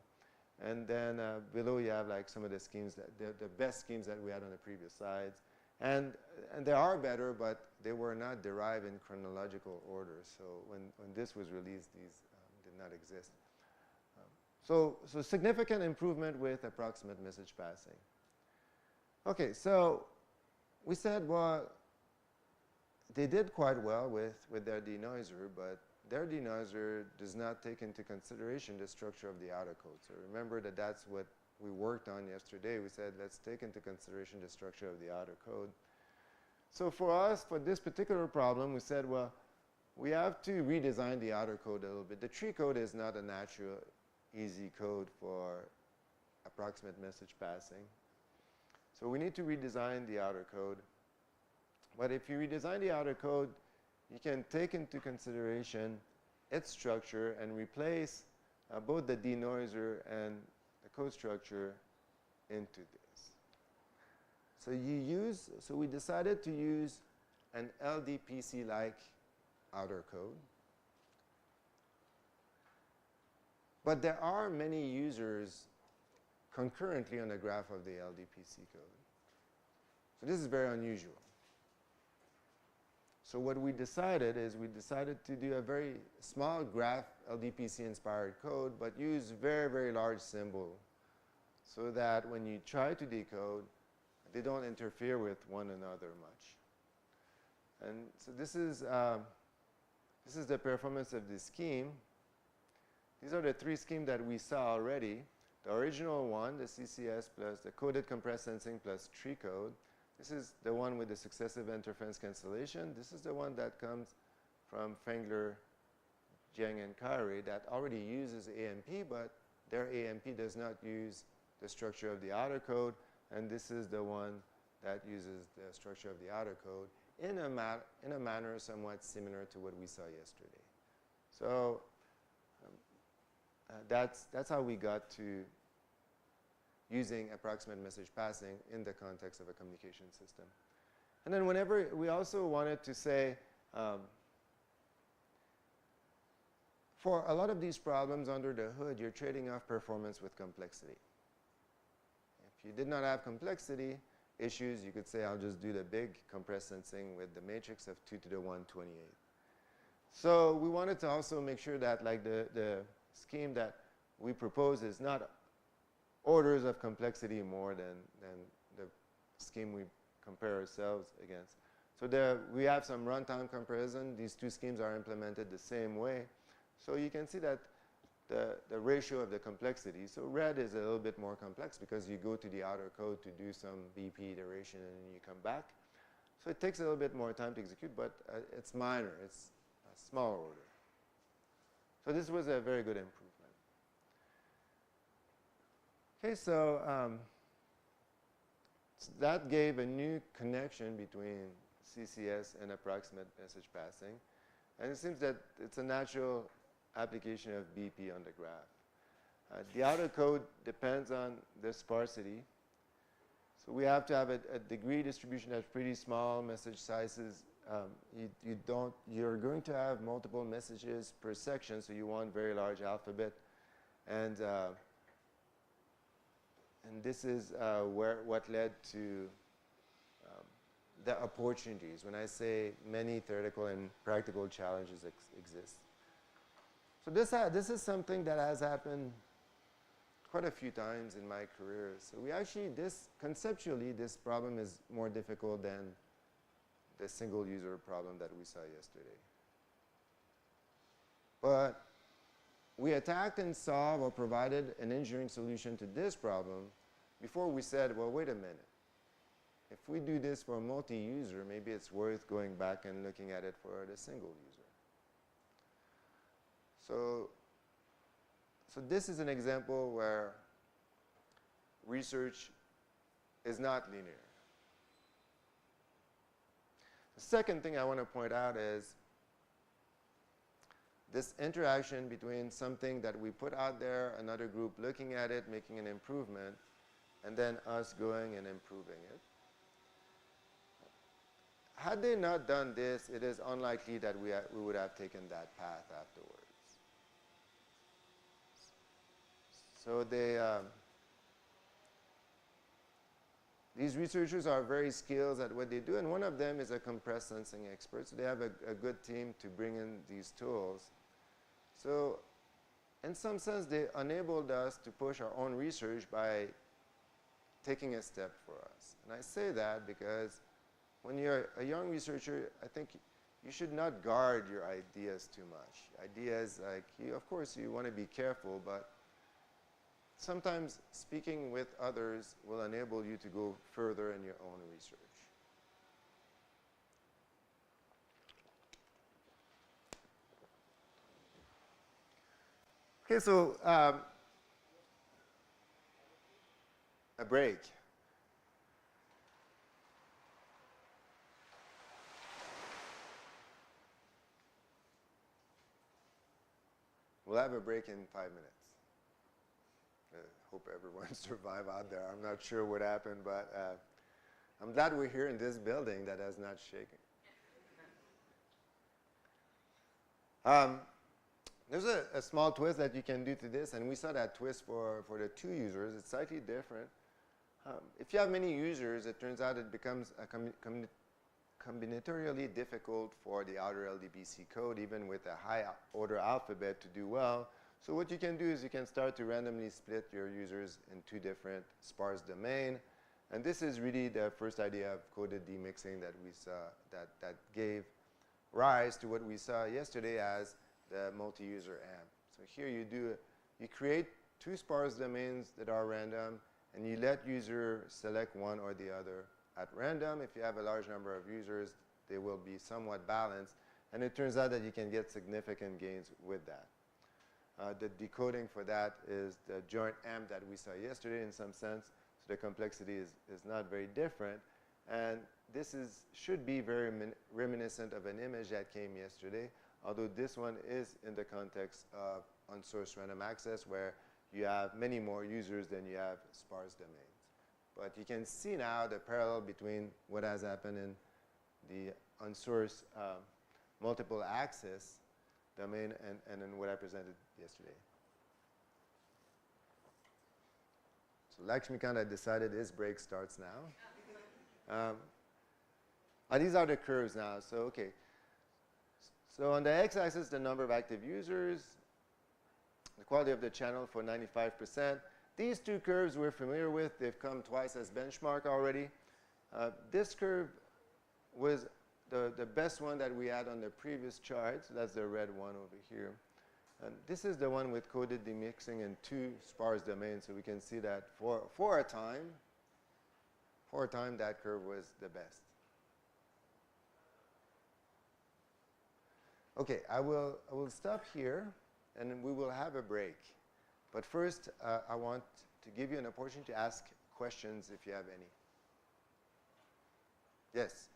And then below you have like some of the schemes, the best schemes that we had on the previous slides. And they are better, but they were not derived in chronological order. So when this was released, these did not exist. So significant improvement with approximate message passing. Okay, so we said, well, they did quite well with their denoiser, but their denoiser does not take into consideration the structure of the outer code. So remember that that's what we worked on yesterday. We said, let's take into consideration the structure of the outer code. So for us, for this particular problem, we said, well, we have to redesign the outer code a little bit. The tree code is not a natural, easy code for approximate message passing. So we need to redesign the outer code. But if you redesign the outer code, you can take into consideration its structure and replace both the denoiser and the code structure into this. So we decided to use an LDPC-like outer code. But there are many users concurrently on the graph of the LDPC code. So this is very unusual. So what we decided is we decided to do a very small graph LDPC-inspired code, but use very, very large symbol so that when you try to decode, they don't interfere with one another much. And so this is the performance of this scheme. These are the three schemes that we saw already. The original one, the CCS plus the coded compressed sensing plus tree code. This is the one with the successive interference cancellation. This is the one that comes from Fengler, Jiang, and Kyrie that already uses AMP, but their AMP does not use the structure of the outer code. And this is the one that uses the structure of the outer code in a manner somewhat similar to what we saw yesterday. So that's how we got to using approximate message passing in the context of a communication system. And then whenever we also wanted to say, for a lot of these problems under the hood, you're trading off performance with complexity. If you did not have complexity issues, you could say, I'll just do the big compressed sensing with the matrix of 2 to the 128. So we wanted to also make sure that like the scheme that we propose is not orders of complexity more than the scheme we compare ourselves against. So we have some runtime comparison. These two schemes are implemented the same way. So you can see that the ratio of the complexity. So red is a little bit more complex because you go to the outer code to do some BP iteration and then you come back. So it takes a little bit more time to execute, but it's minor. It's a small order. So this was a very good improvement. Okay, so that gave a new connection between CCS and approximate message passing. And it seems that it's a natural application of BP on the graph. The outer code depends on the sparsity. So we have to have a degree distribution that's pretty small, message sizes. You're going to have multiple messages per section, so you want very large alphabet. And this is what led to the opportunities. When I say many theoretical and practical challenges exist. So this is something that has happened quite a few times in my career. So conceptually, this problem is more difficult than the single user problem that we saw yesterday. But we attacked and solved or provided an engineering solution to this problem before we said, well, wait a minute. If we do this for multi-user, maybe it's worth going back and looking at it for the single user. So this is an example where research is not linear. The second thing I want to point out is this interaction between something that we put out there, another group looking at it, making an improvement, and then us going and improving it. Had they not done this, it is unlikely that we would have taken that path afterwards. So these researchers are very skilled at what they do, and one of them is a compressed sensing expert. So they have a good team to bring in these tools. So in some sense, they enabled us to push our own research by taking a step for us. And I say that because when you're a young researcher, I think you should not guard your ideas too much. Ideas, of course, you want to be careful, but sometimes speaking with others will enable you to go further in your own research. Okay, so a break. We'll have a break in 5 minutes. Hope everyone survived out there. I'm not sure what happened, but I'm glad we're here in this building that has not shaken. There's a small twist that you can do to this, and we saw that twist for the 2 users. It's slightly different. If you have many users, it turns out it becomes combinatorially difficult for the outer LDBC code, even with a high order alphabet, to do well. So what you can do is you can start to randomly split your users in 2 different sparse domains. And this is really the first idea of coded demixing that we saw, that gave rise to what we saw yesterday as the multi-user AMP. So here you create 2 sparse domains that are random, and you let user select one or the other at random. If you have a large number of users, they will be somewhat balanced. And it turns out that you can get significant gains with that. The decoding for that is the joint AMP that we saw yesterday in some sense. So the complexity is not very different. And this should be very reminiscent of an image that came yesterday, although this one is in the context of unsourced random access, where you have many more users than you have sparse domains. But you can see now the parallel between what has happened in the unsourced multiple access domain and then what I presented yesterday. So Lakshmikant decided his break starts now. These are the curves now. So okay. So on the x-axis, the number of active users, the quality of the channel for 95%. These 2 curves we're familiar with. They've come twice as benchmark already. This curve was the best one that we had on the previous chart. So that's the red one over here. And this is the one with coded demixing in 2 sparse domains. So we can see that for a time, that curve was the best. Okay, I will stop here, and we will have a break. But first, I want to give you an opportunity to ask questions if you have any. Yes?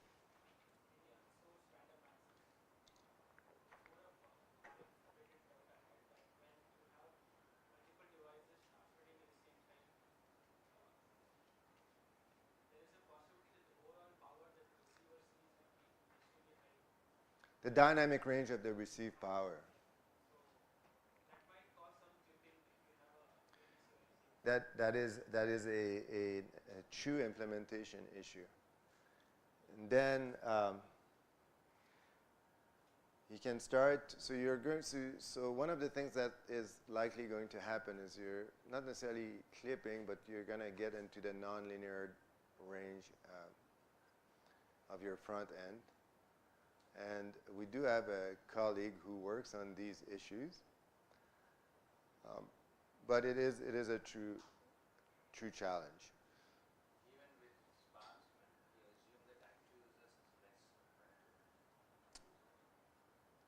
The dynamic range of the received power. That is a true implementation issue. And then you can start, so you're going to, so one of the things that is likely going to happen is you're not necessarily clipping, but you're going to get into the nonlinear range of your front end. And we do have a colleague who works on these issues. But it is a true challenge. Even with spans, you assume that actual users is less.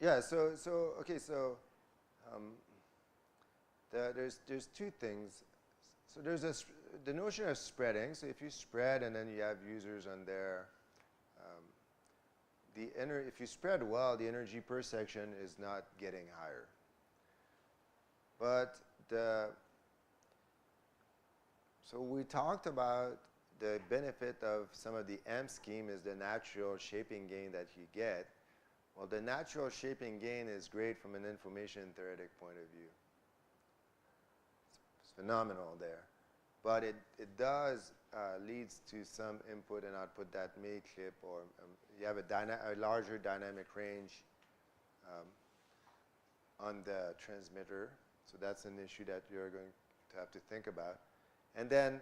Yeah. So okay. So there's two things. So there's the notion of spreading. So if you spread and then you have users on there, if you spread well, the energy per section is not getting higher. But so we talked about the benefit of some of the M scheme is the natural shaping gain that you get. Well, the natural shaping gain is great from an information theoretic point of view. It's phenomenal there. But it does leads to some input and output that may clip, or you have a larger dynamic range on the transmitter. So that's an issue that you're going to have to think about. And then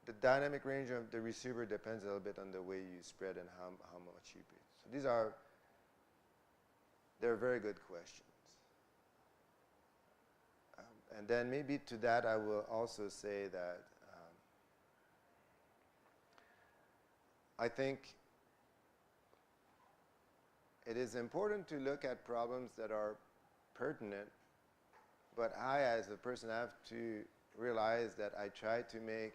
the dynamic range of the receiver depends a little bit on the way you spread and how much you pay. So they're very good questions. And then maybe to that I will also say that I think it is important to look at problems that are pertinent, but I, as a person, have to realize that I try to make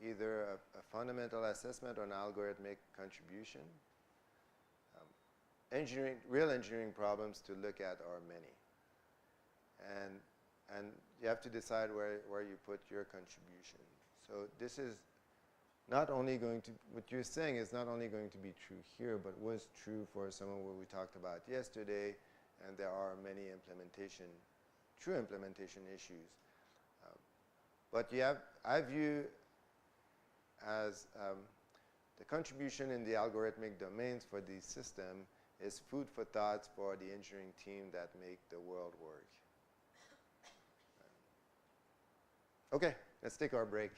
either a fundamental assessment or an algorithmic contribution. Real engineering problems to look at are many. And you have to decide where you put your contribution. So this is not only going to, what you're saying is not only going to be true here, but was true for some of what we talked about yesterday, and there are many true implementation issues. But I view as the contribution in the algorithmic domains for the system is food for thoughts for the engineering team that make the world work. Okay, let's take our break.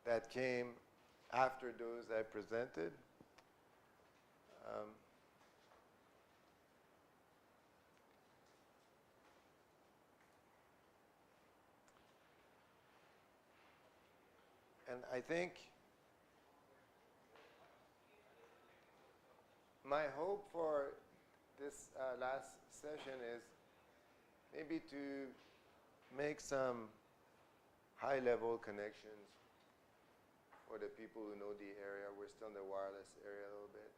that came after those I presented. And I think my hope for this last session is maybe to make some high-level connections for the people who know the area. We're still in the wireless area a little bit.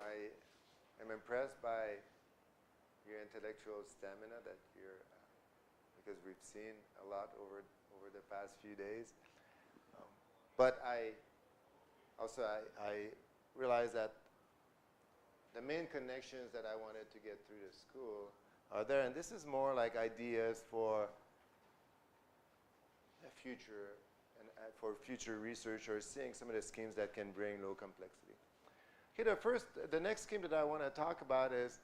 I am impressed by your intellectual stamina that you're, because we've seen a lot over the past few days. But I realize that the main connections that I wanted to get through the school are there, and this is more like ideas for the future and for future research, or seeing some of the schemes that can bring low complexity. Okay, the next scheme that I want to talk about is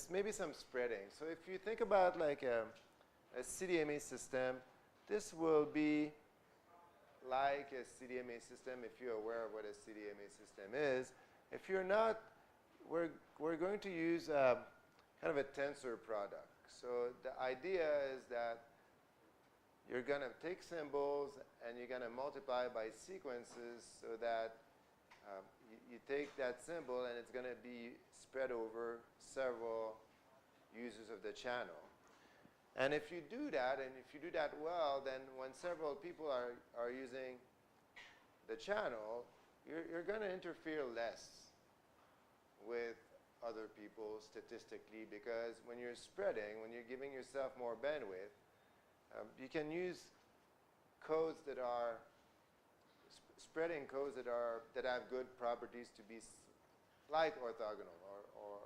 maybe some spreading. So if you think about like a CDMA system, this will be like a CDMA system if you're aware of what a CDMA system is. If you're not, we're going to use kind of a tensor product. So the idea is that you're going to take symbols and you're going to multiply by sequences so that you take that symbol and it's going to be spread over several users of the channel. And if you do that, and if you do that well, then when several people are using the channel, you're going to interfere less with other people statistically, because when you're spreading, when you're giving yourself more bandwidth, you can use codes that are spreading codes that have good properties to be like orthogonal or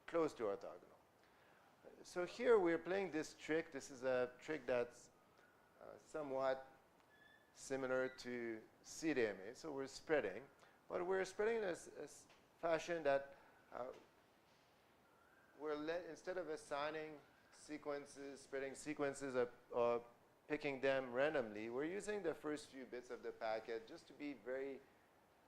close to orthogonal. So here we're playing this trick. This is a trick that's somewhat similar to CDMA. So we're spreading, but we're spreading in a fashion that instead of assigning sequences, spreading sequences or picking them randomly, we're using the first few bits of the packet just to be very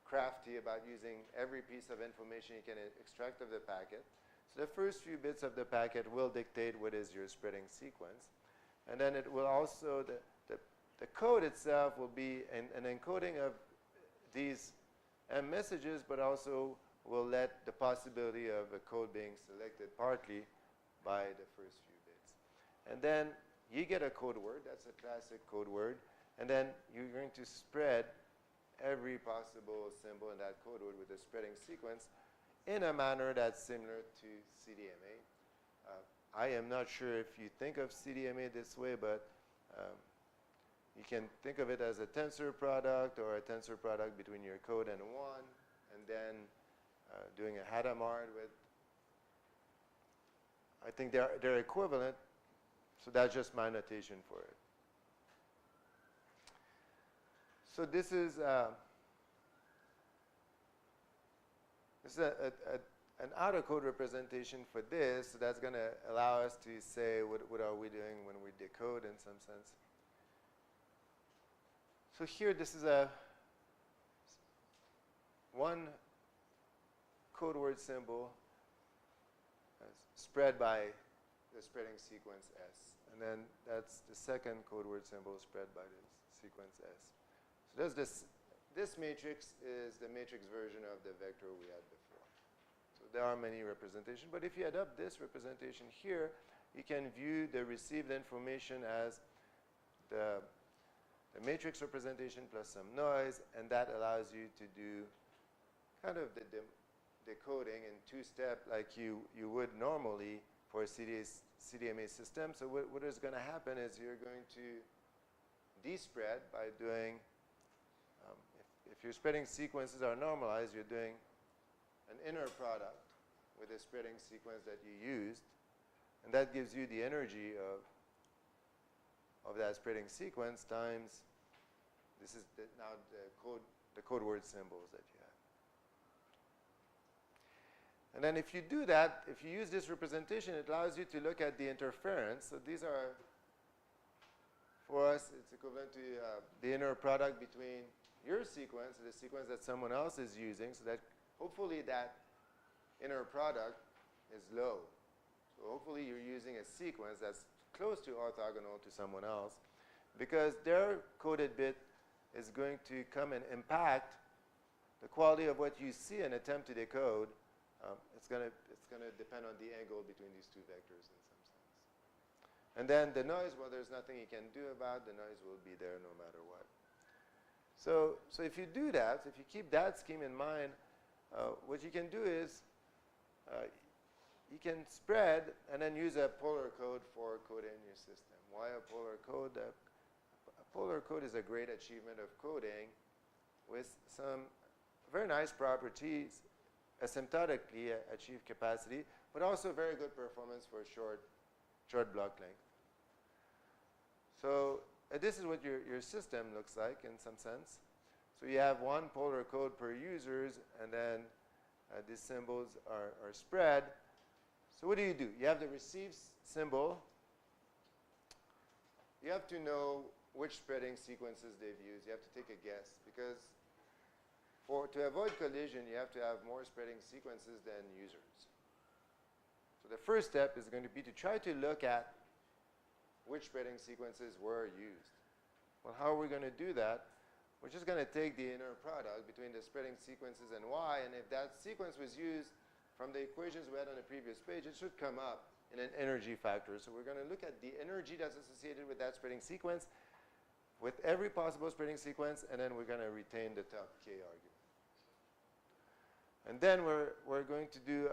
crafty about using every piece of information you can extract of the packet. So the first few bits of the packet will dictate what is your spreading sequence. And then it will also, the code itself will be an encoding of these messages, but also will let the possibility of a code being selected partly by the first few bits. And then you get a code word, that's a classic code word, and then you're going to spread every possible symbol in that code word with a spreading sequence in a manner that's similar to CDMA. I am not sure if you think of CDMA this way, but you can think of it as a tensor product or a tensor product between your code and one, and then doing a Hadamard with, I think they're equivalent, so that's just my notation for it. So this is an outer code representation for this, so that's going to allow us to say what are we doing when we decode in some sense. So here this is one code word symbol spread by the spreading sequence S. And then that's the second code word symbol spread by the sequence S. So this matrix is the matrix version of the vector we had before. So there are many representations, but if you adopt this representation here, you can view the received information as the matrix representation plus some noise, and that allows you to do kind of the decoding in two-step like you would normally for a CDMA system. So what is going to happen is you're going to despread by doing, if your spreading sequences are normalized, you're doing an inner product with the spreading sequence that you used, and that gives you the energy of that spreading sequence times, this is now the code word symbols that you have. And then if you do that, if you use this representation, it allows you to look at the interference. So these are for us, it's equivalent to the inner product between your sequence and the sequence that someone else is using, so that hopefully that inner product is low. So hopefully you're using a sequence that's close to orthogonal to someone else, because their coded bit is going to come and impact the quality of what you see and attempt to decode. It's going to depend on the angle between these two vectors in some sense. And then the noise, well, there's nothing you can do about. The noise will be there no matter what. So if you do that, if you keep that scheme in mind, what you can do is you can spread and then use a polar code for coding your system. Why a polar code? A polar code is a great achievement of coding with some very nice properties, asymptotically achieved capacity, but also very good performance for short block length. So this is what your system looks like in some sense. So you have one polar code per users, and then these symbols are spread. So what do? You have the receive symbol. You have to know which spreading sequences they've used. You have to take a guess, because to avoid collision, you have to have more spreading sequences than users. So the first step is going to be to try to look at which spreading sequences were used. Well, how are we going to do that? We're just going to take the inner product between the spreading sequences and y, and if that sequence was used from the equations we had on the previous page, it should come up in an energy factor. So we're going to look at the energy that's associated with that spreading sequence with every possible spreading sequence, and then we're going to retain the top k argument. And then we're going to do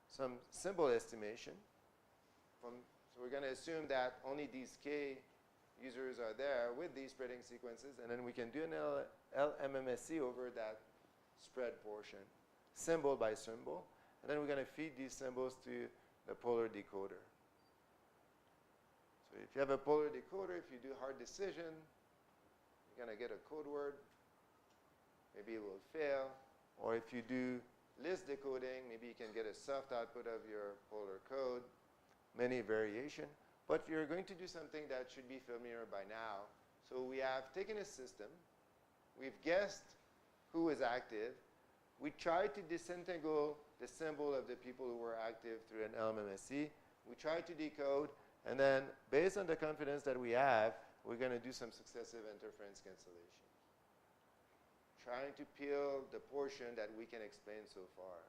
some symbol estimation. So we're going to assume that only these k users are there with these spreading sequences, and then we can do an LMMSC over that spread portion, symbol by symbol. And then we're going to feed these symbols to the polar decoder. So if you have a polar decoder, if you do hard decision, you're going to get a code word. Maybe it will fail. Or if you do list decoding, maybe you can get a soft output of your polar code, many variation. But you're going to do something that should be familiar by now. So we have taken a system. We've guessed who is active. We tried to disentangle the symbol of the people who were active through an LMMSC. We tried to decode. And then, based on the confidence that we have, we're going to do some successive interference cancellation, trying to peel the portion that we can explain so far.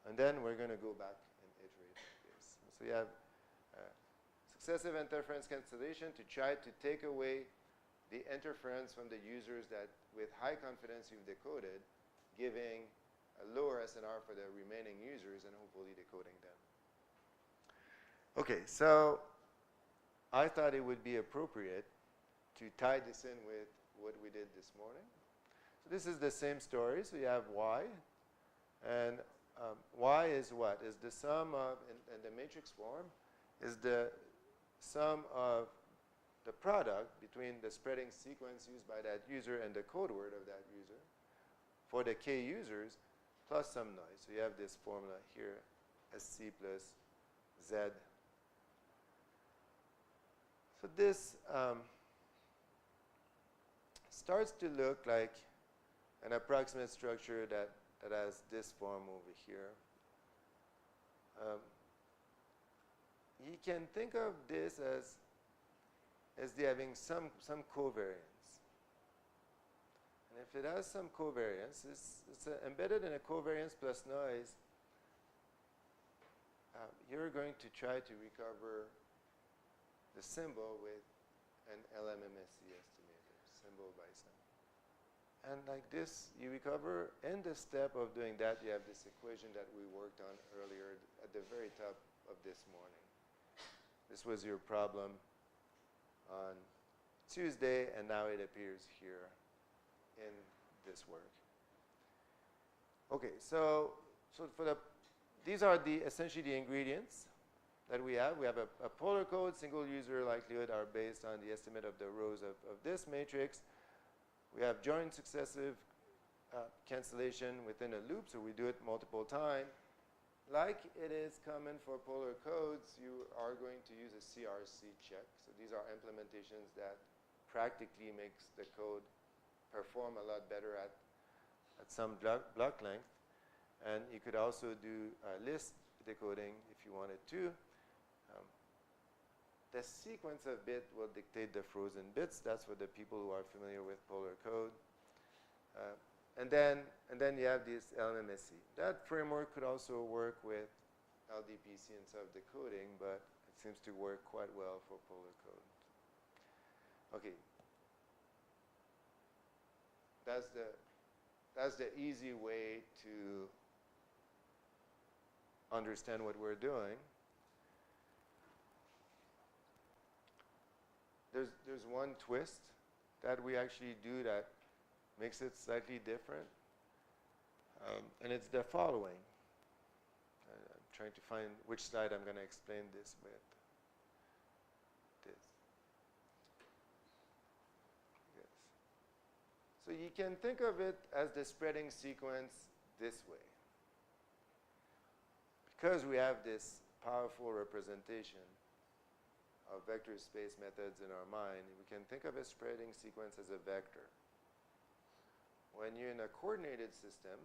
And then we're going to go back and iterate like this. So you have successive interference cancellation to try to take away the interference from the users that, with high confidence, you've decoded, giving a lower SNR for the remaining users and hopefully decoding them. Okay, so I thought it would be appropriate to tie this in with what we did this morning. So this is the same story. So you have y, and y is what? Is the sum of, in the matrix form, is the sum of the product between the spreading sequence used by that user and the code word of that user for the k users plus some noise. So you have this formula here, SC plus Z. So this starts to look like an approximate structure that has this form over here. You can think of this as having some covariance. And if it has some covariance, it's embedded in a covariance plus noise. You're going to try to recover the symbol with an LMMSC estimator, symbol by symbol. And like this, you recover. In the step of doing that, you have this equation that we worked on earlier at the very top of this morning. This was your problem on Tuesday, and now it appears here in this work. Okay, so these are essentially the ingredients that we have. We have a polar code, single user likelihood are based on the estimate of the rows of this matrix. We have joint successive cancellation within a loop, so we do it multiple times. like it is common for polar codes, you are going to use a CRC check. So these are implementations that practically makes the code perform a lot better at some block length. And you could also do list decoding if you wanted to. The sequence of bit will dictate the frozen bits. That's for the people who are familiar with polar code. And then you have this LMSC. That framework could also work with LDPC and self-decoding, but it seems to work quite well for polar code. Okay. That's the easy way to understand what we're doing. There's one twist that we actually do that makes it slightly different. And it's the following. I'm trying to find which slide I'm going to explain this with. This. Yes. So you can think of it as the spreading sequence this way. Because we have this powerful representation of vector space methods in our mind, we can think of a spreading sequence as a vector. When you're in a coordinated system,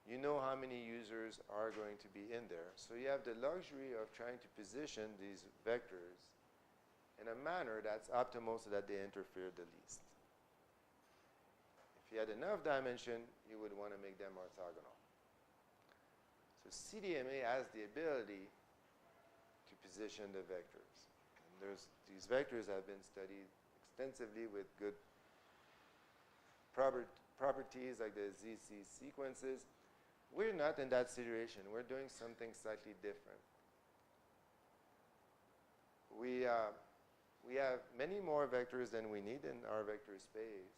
you know how many users are going to be in there. So you have the luxury of trying to position these vectors in a manner that's optimal so that they interfere the least. If you had enough dimension, you would want to make them orthogonal. So CDMA has the ability to position the vectors. And these vectors have been studied extensively with good properties like the ZC sequences. We're not in that situation. We're doing something slightly different. We have many more vectors than we need in our vector space,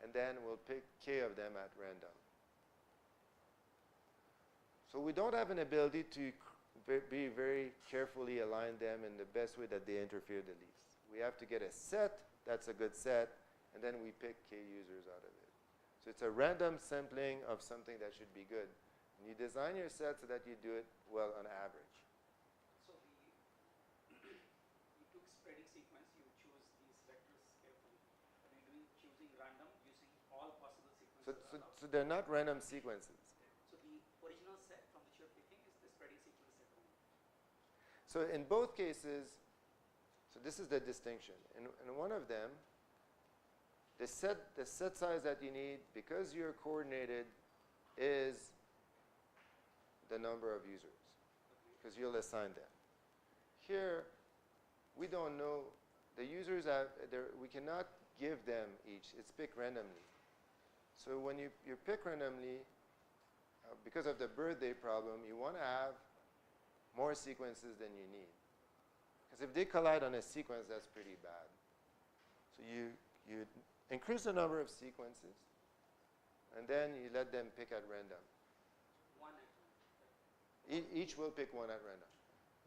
and then we'll pick k of them at random. So we don't have an ability to be very carefully align them in the best way that they interfere the least. We have to get a set that's a good set, and then we pick k users out of it. So it's a random sampling of something that should be good. And you design your set so that you do it well on average. So you took spreading sequence, you choose these vectors carefully. Are you choosing random using all possible sequences? So they're not random sequences. So the original set from which you're picking is the spreading sequence set only. So in both cases, so this is the distinction. In one of them, the set size that you need, because you're coordinated, is the number of users, because you'll assign them. Here, we don't know. The users we cannot give them each. It's picked randomly. So when you pick randomly, because of the birthday problem, you want to have more sequences than you need. Because if they collide on a sequence, that's pretty bad. So you increase the number of sequences, and then you let them pick at random. One at random. Each will pick one at random.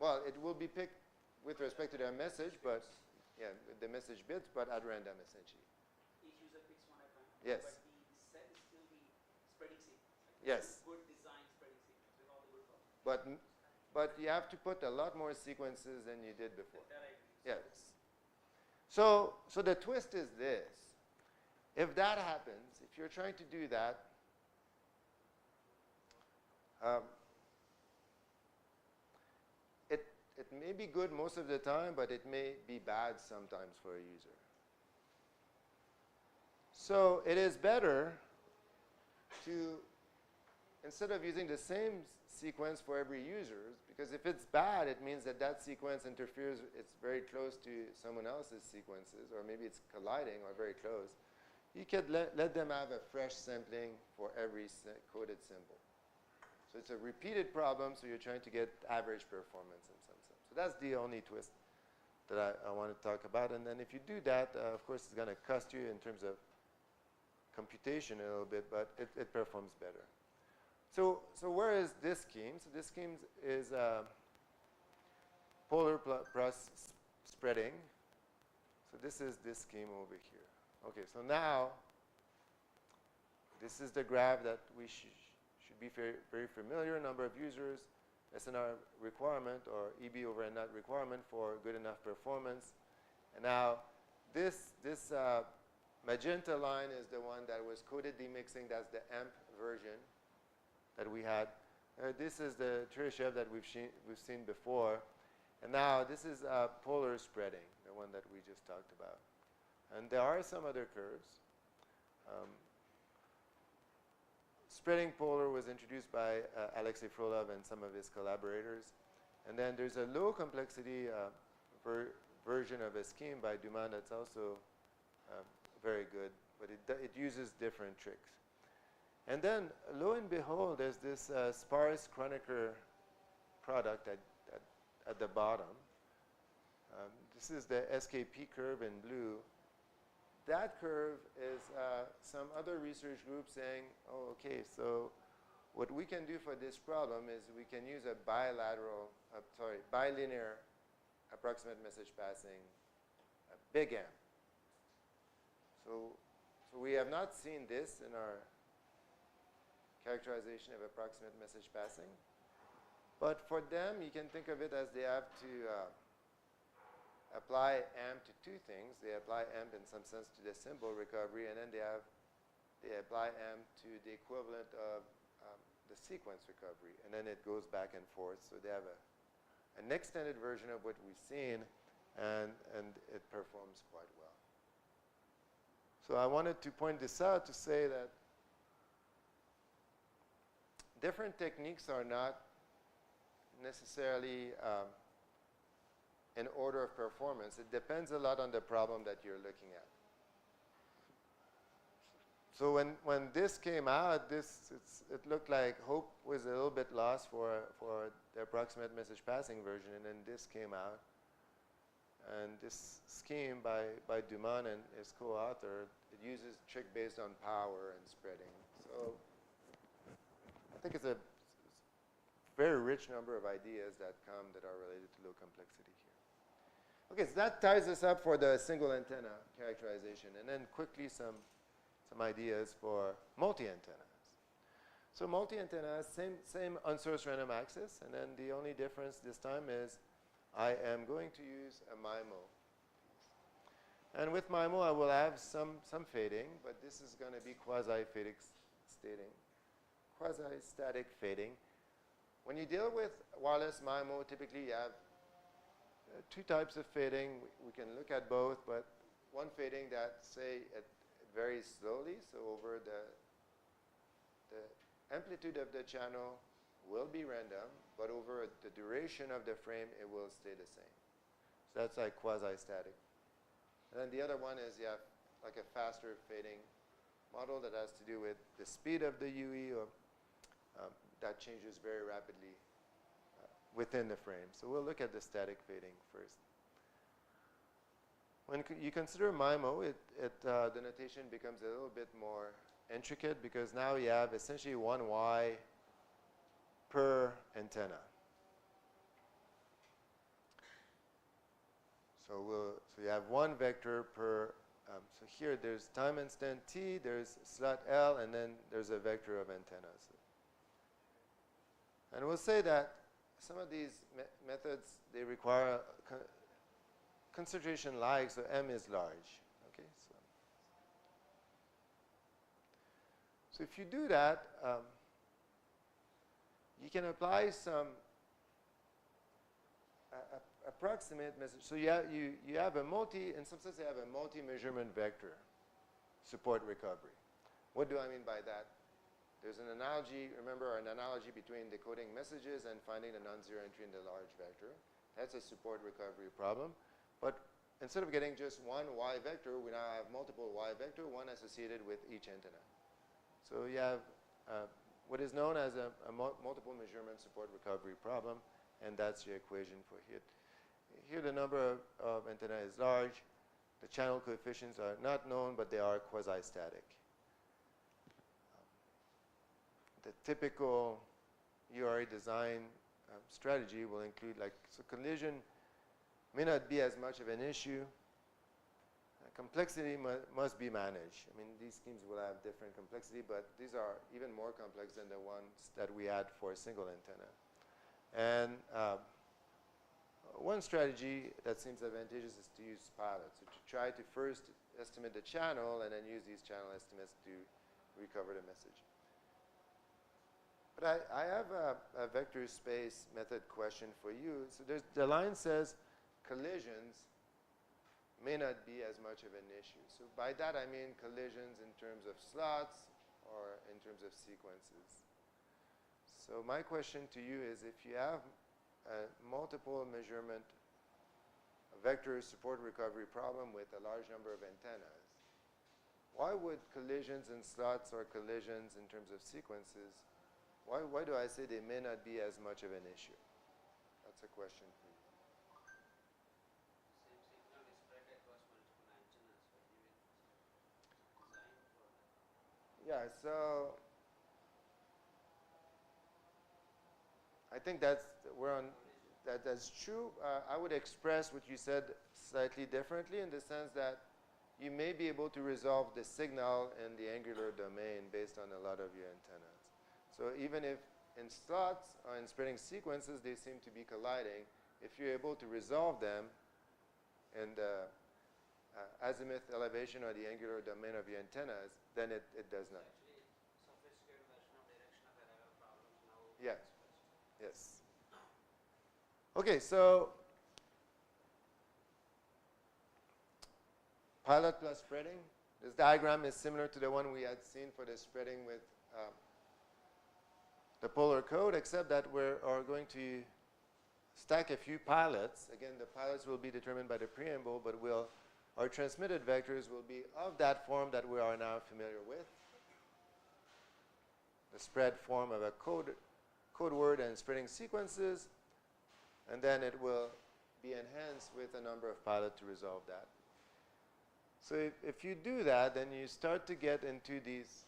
Well, it will be picked with respect to their message, but yeah, the message bits, but at random essentially. Each user picks one at random. Yes. But the set is still the spreading sequence. Like Yes. Good design spreading sequence with all the good properties. But you have to put a lot more sequences than you did before. That I agree. Yes. So the twist is this. If that happens, if you're trying to do that, it may be good most of the time, but it may be bad sometimes for a user. So it is better to, instead of using the same sequence for every user, because if it's bad, it means that that sequence interferes, it's very close to someone else's sequences, or maybe it's colliding or very close. You could let them have a fresh sampling for every coded symbol. So it's a repeated problem, so you're trying to get average performance in some sense. So that's the only twist that I want to talk about. And then if you do that, of course, it's going to cost you in terms of computation a little bit, but it performs better. So where is this scheme? So this scheme is polar plus spreading. So this is this scheme over here. Okay, so now this is the graph that we should should be very, very familiar. Number of users, SNR requirement, or EB over NAT requirement for good enough performance. And now this magenta line is the one that was coded demixing. That's the AMP version that we had. This is the Cheryshev that we've seen before. And now this is polar spreading, the one that we just talked about. And there are some other curves. Spreading polar was introduced by Alexei Frolov and some of his collaborators. And then there's a low complexity version of a scheme by Dumas that's also very good, but it uses different tricks. And then, lo and behold, there's this sparse Kronecker product at the bottom. This is the SKP curve in blue. That curve is some other research group saying, oh, okay, so what we can do for this problem is we can use a bilinear approximate message passing, a big M. So we have not seen this in our characterization of approximate message passing. But for them, you can think of it as they have to apply AMP to two things. They apply AMP in some sense to the symbol recovery, and then they apply AMP to the equivalent of the sequence recovery, and then it goes back and forth. So they have an extended version of what we've seen, and it performs quite well. So I wanted to point this out to say that different techniques are not necessarily in order of performance. It depends a lot on the problem that you're looking at. So when this came out, it looked like hope was a little bit lost for the approximate message passing version, and then this came out. And this scheme by Dumas and his co-author, it uses trick based on power and spreading. So I think it's a very rich number of ideas that are related to low complexity here. Okay, so that ties us up for the single antenna characterization, and then quickly some ideas for multi-antennas. So multi-antennas, same unsourced random access, and then the only difference this time is I am going to use a MIMO. And with MIMO, I will have some fading, but this is going to be quasi-static fading. When you deal with wireless MIMO, typically you have two types of fading. We can look at both, but one fading that, say, it varies slowly, so over the amplitude of the channel will be random, but over the duration of the frame, it will stay the same. So that's like quasi-static. And then the other one is you have like a faster fading model that has to do with the speed of the UE, or that changes very rapidly within the frame. So we'll look at the static fading first. When you consider MIMO, the notation becomes a little bit more intricate because now you have essentially one Y per antenna. So you have one vector per, so here there's time instant T, there's slot L, and then there's a vector of antennas. And we'll say that some of these methods, they require concentration like, so M is large. Okay, so if you do that, you can apply some approximate message. So you have a in some sense, you have a multi-measurement vector support recovery. What do I mean by that? There's an analogy, remember an analogy between decoding messages and finding the non-zero entry in the large vector. That's a support recovery problem. But instead of getting just one Y vector, we now have multiple Y vector, one associated with each antenna. So you have what is known as a multiple measurement support recovery problem, and that's your equation for here. Here the number of antenna is large. The channel coefficients are not known, but they are quasi-static. The typical URA design strategy will include, like, so collision may not be as much of an issue. Complexity must be managed. I mean, these schemes will have different complexity, but these are even more complex than the ones that we had for a single antenna. And one strategy that seems advantageous is to use pilots. So to try to first estimate the channel and then use these channel estimates to recover the message. But I have a vector space method question for you. So the line says collisions may not be as much of an issue. So by that I mean collisions in terms of slots or in terms of sequences. So my question to you is, if you have a multiple measurement vector support recovery problem with a large number of antennas, why would collisions in slots or collisions in terms of sequences, why do I say they may not be as much of an issue? That's a question for you. Same signal is spread across multiple antennas, but even designed for that. Yeah, so I think that's true. I would express what you said slightly differently, in the sense that you may be able to resolve the signal in the angular domain based on a lot of your antennas. So even if in slots or in spreading sequences they seem to be colliding, if you're able to resolve them in the azimuth elevation or the angular domain of your antennas, then it does not. Actually, sophisticated version of direction of arrival problems now. Yeah. Yes. Okay, so pilot plus spreading. This diagram is similar to the one we had seen for the spreading with the polar code, except that we are going to stack a few pilots. Again, the pilots will be determined by the preamble, but our transmitted vectors will be of that form that we are now familiar with. The spread form of a code word and spreading sequences, and then it will be enhanced with a number of pilots to resolve that. So if you do that, then you start to get into these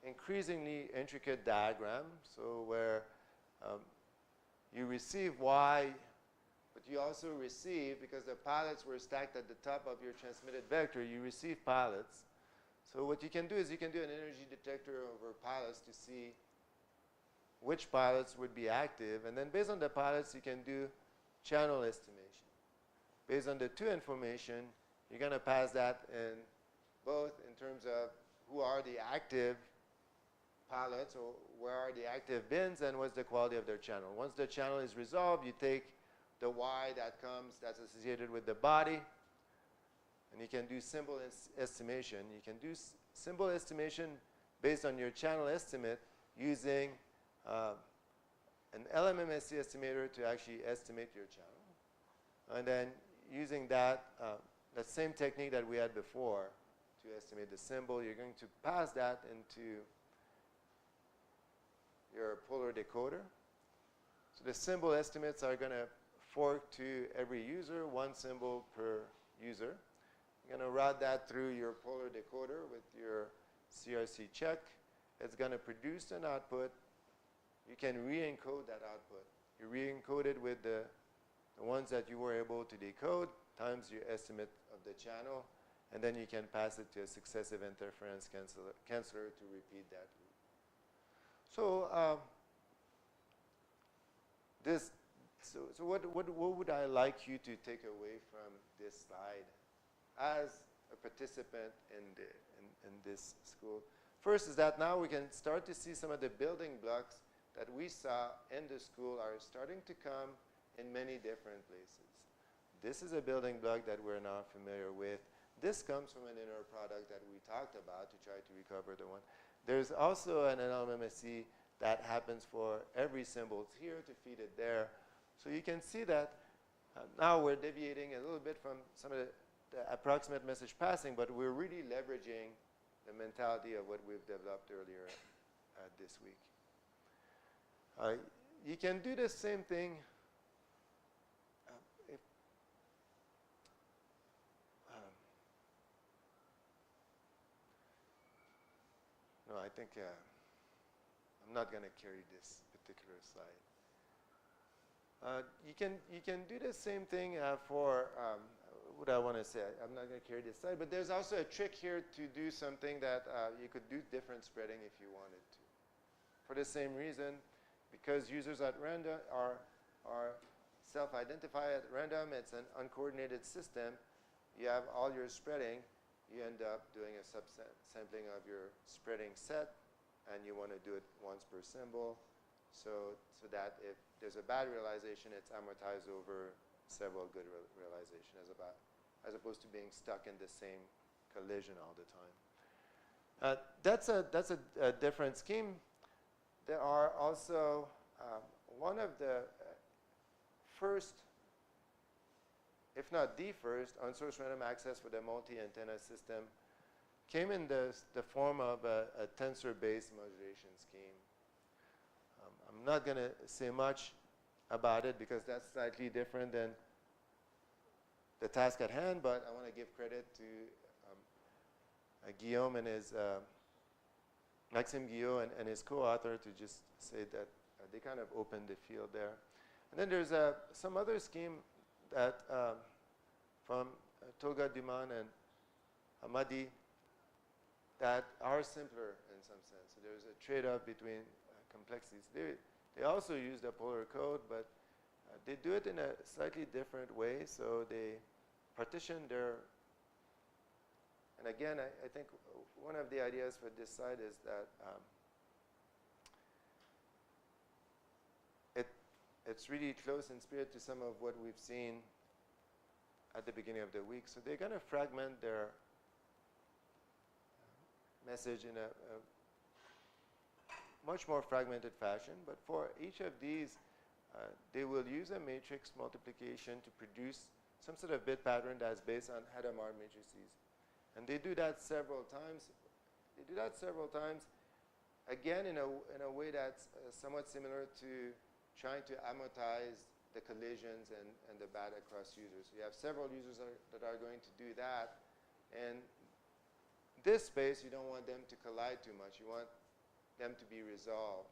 increasingly intricate diagrams, so where you receive Y, but you also receive, because the pilots were stacked at the top of your transmitted vector, you receive pilots. So what you can do is you can do an energy detector over pilots to see which pilots would be active, and then based on the pilots you can do channel estimation. Based on the two information, you're going to pass that in both in terms of who are the active pilots, or where are the active bins, and what's the quality of their channel. Once the channel is resolved, you take the Y that's associated with the body, and you can do symbol estimation. You can do symbol estimation based on your channel estimate using an LMMSC estimator to actually estimate your channel. And then using that same technique that we had before to estimate the symbol, you're going to pass that into your polar decoder. So the symbol estimates are going to fork to every user, one symbol per user. You're going to route that through your polar decoder with your CRC check. It's going to produce an output. You can re-encode that output. You re-encode it with the ones that you were able to decode times your estimate of the channel, and then you can pass it to a successive interference canceller to repeat that loop. So so what would I like you to take away from this slide as a participant in this school? First is that now we can start to see some of the building blocks that we saw in the school are starting to come in many different places. This is a building block that we're now familiar with. This comes from an inner product that we talked about to try to recover the one. There's also an LMMSC that happens for every symbol here to feed it there. So you can see that now we're deviating a little bit from some of the approximate message passing, but we're really leveraging the mentality of what we've developed earlier this week. You can do the same thing no, I think I'm not going to carry this particular slide. You can do the same thing for what I want to say. I'm not going to carry this slide, but there's also a trick here to do something that you could do different spreading if you wanted to. For the same reason, because users at random are self-identify at random, it's an uncoordinated system. You have all your spreading. You end up doing a subsampling of your spreading set, and you want to do it once per symbol, so that if there's a bad realization, it's amortized over several good realization as opposed to being stuck in the same collision all the time. That's a different scheme. There are also one of the first, if not the first, unsourced random access for the multi-antenna system came in the form of a tensor-based modulation scheme. I'm not going to say much about it because that's slightly different than the task at hand, but I want to give credit to Guillaume and his Maxime Guillaume and his co-author to just say that they kind of opened the field there. And then there's some other scheme that from Tolga Duman and Hamadi that are simpler in some sense. So there's a trade-off between complexities. They also use the polar code, but they do it in a slightly different way. So they partition their, and again, I think one of the ideas for this side is that it's really close in spirit to some of what we've seen at the beginning of the week. So they're going to fragment their message in a much more fragmented fashion. But for each of these, they will use a matrix multiplication to produce some sort of bit pattern that's based on Hadamard matrices. And they do that several times. They do that several times, again, in a way that's somewhat similar to trying to amortize the collisions and the bad across users. So you have several users that are going to do that. And this space, you don't want them to collide too much. You want them to be resolved.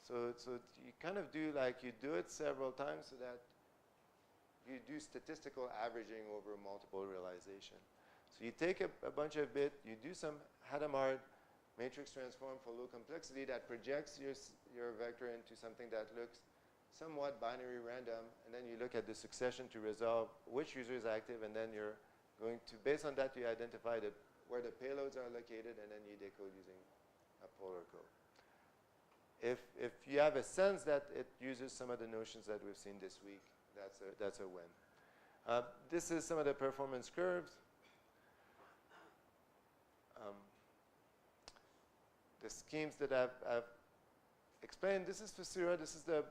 So you kind of do like you do it several times so that you do statistical averaging over multiple realization. So you take a bunch of bits, you do some Hadamard matrix transform for low complexity that projects your vector into something that looks somewhat binary random, and then you look at the succession to resolve which user is active, and then you're going to, based on that, you identify where the payloads are located, and then you decode using a polar code. If you have a sense that it uses some of the notions that we've seen this week, that's a win. This is some of the performance curves. The schemes that I've explained, this is for Sura. This is the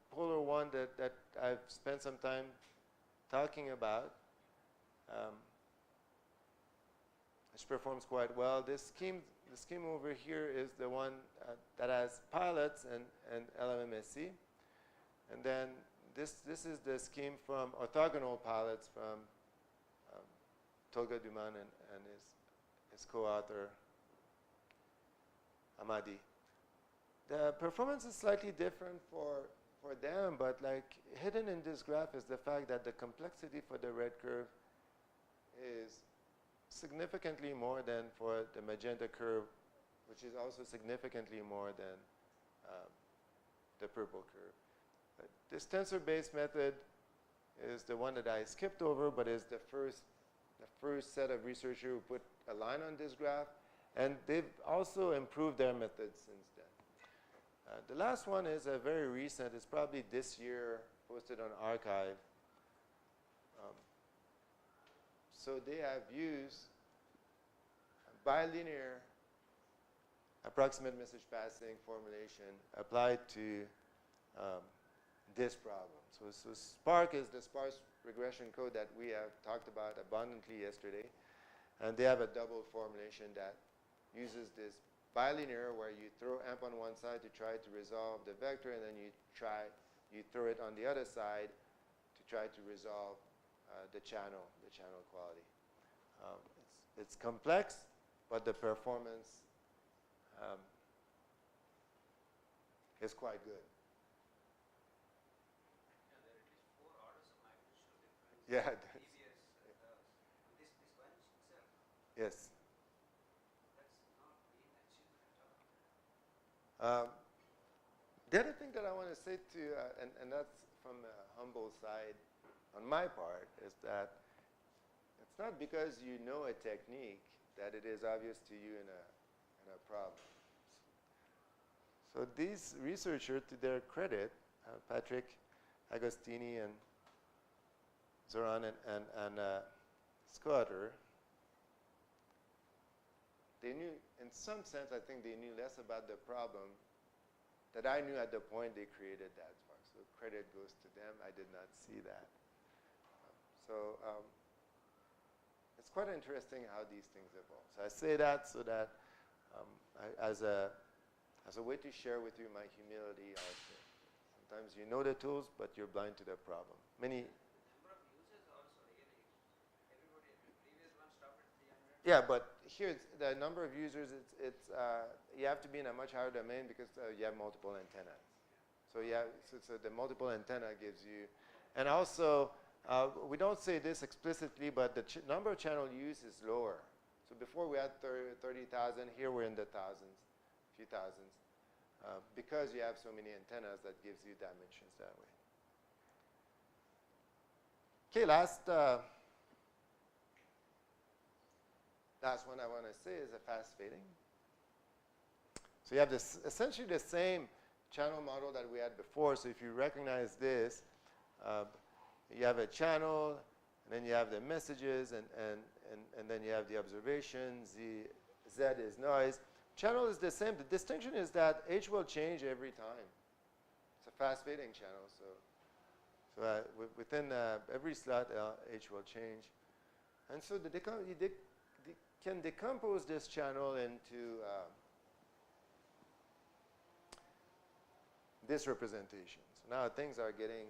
polar one that I've spent some time talking about, which performs quite well. The scheme over here is the one that has pilots and LMMSC. And then this is the scheme from orthogonal pilots from Tolga Duman and his co-author, Hamadi. The performance is slightly different for them, but like hidden in this graph is the fact that the complexity for the red curve is significantly more than for the magenta curve, which is also significantly more than the purple curve. But this tensor-based method is the one that I skipped over, but is the first set of researchers who put a line on this graph. And they've also improved their methods since then. The last one is a very recent, it's probably this year, posted on arXiv. So they have used bilinear approximate message passing formulation applied to this problem. So Spark is the sparse regression code that we have talked about abundantly yesterday. And they have a double formulation that uses this bilinear where you throw amp on one side to try to resolve the vector, and then you throw it on the other side to try to resolve the channel quality. It's complex, but the performance is quite good. Yeah, there are at least 4 orders of magnitude difference. Yeah. EBS Yes. That's not being achieved at all. The other thing that I want to say to, and that's from a humble side on my part, is that it's not because you know a technique that it is obvious to you in a problem. So these researchers, to their credit, Patrick Agostini and Zoran and Scotter, they knew, in some sense, I think they knew less about the problem that I knew at the point they created that spark. So credit goes to them. I did not see that. It's quite interesting how these things evolve. So I say that so that as a way to share with you my humility also. Sometimes you know the tools, but you're blind to the problem. Many. Number of users also really. Everybody, previous one stopped at 300. Yeah, but here the number of users, you have to be in a much higher domain because you have multiple antennas. So so the multiple antenna gives you, and also we don't say this explicitly, but the number of channel use is lower. So before we had 30,000, here we're in the thousands, few thousands, because you have so many antennas that gives you dimensions that way. Okay, last one I want to say is a fast fading. So you have this essentially the same channel model that we had before. So if you recognize this, you have a channel, and then you have the messages, and then you have the observations. Z is noise. Channel is the same. The distinction is that H will change every time. It's a fast fading channel. So within every slot, H will change. And so you can decompose this channel into this representation. So now things are getting.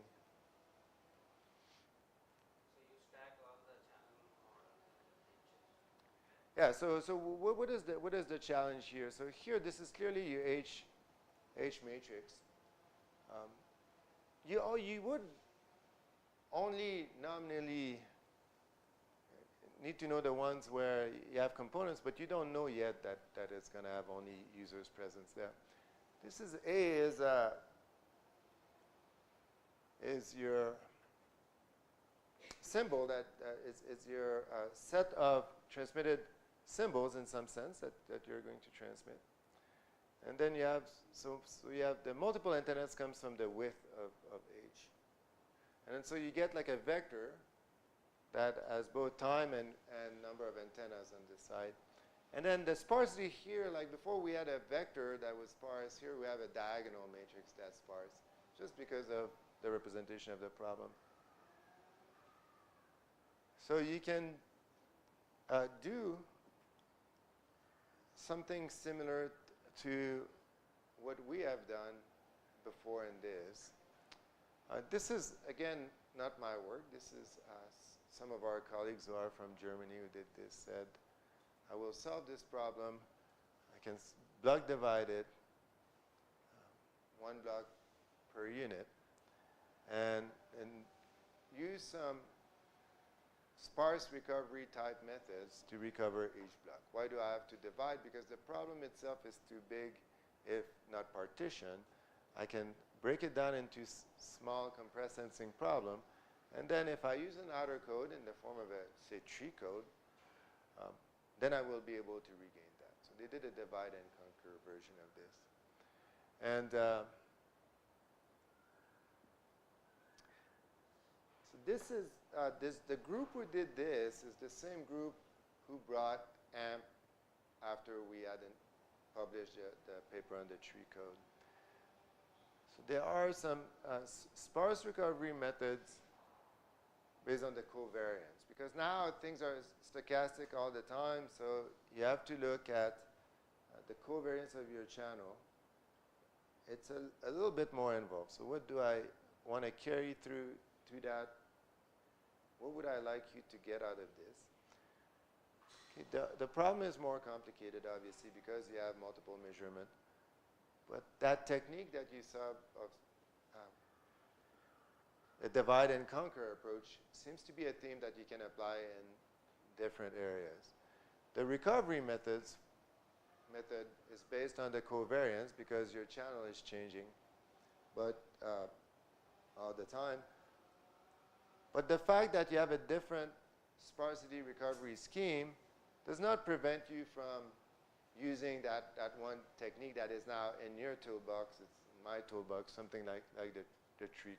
So you stack all the channel models. Yeah. So what is the challenge here? So here, this is clearly your H matrix. You would only nominally need to know the ones where you have components, but you don't know yet that it's going to have only users presence there. This is is your symbol that is your set of transmitted symbols in some sense that you're going to transmit. And then you have, so you have the multiple antennas comes from the width of H. And then so you get like a vector that has both time and number of antennas on this side. And then the sparsity here, like before we had a vector that was sparse, here we have a diagonal matrix that's sparse, just because of the representation of the problem. So you can do something similar to what we have done before in this. This is, again, not my work. This is some of our colleagues who are from Germany who did this said, I will solve this problem. I can block divide it, one block per unit, and use some sparse recovery type methods to recover each block. Why do I have to divide? Because the problem itself is too big if not partitioned. I can break it down into small compressed sensing problem, and then if I use an outer code in the form of a, say, tree code, then I will be able to regain that. So they did a divide and conquer version of this. And so this is, the group who did this is the same group who brought AMP after we had published the paper on the tree code. So there are some sparse recovery methods based on the covariance, because now things are stochastic all the time, so you have to look at the covariance of your channel. It's a little bit more involved. So what do I want to carry through to that? What would I like you to get out of this? Okay, the problem is more complicated, obviously, because you have multiple measurement. But that technique that you saw of a divide and conquer approach seems to be a theme that you can apply in different areas. The recovery method is based on the covariance because your channel is changing, but all the time. But the fact that you have a different sparsity recovery scheme does not prevent you from using that one technique that is now in your toolbox. It's in my toolbox, something like the tree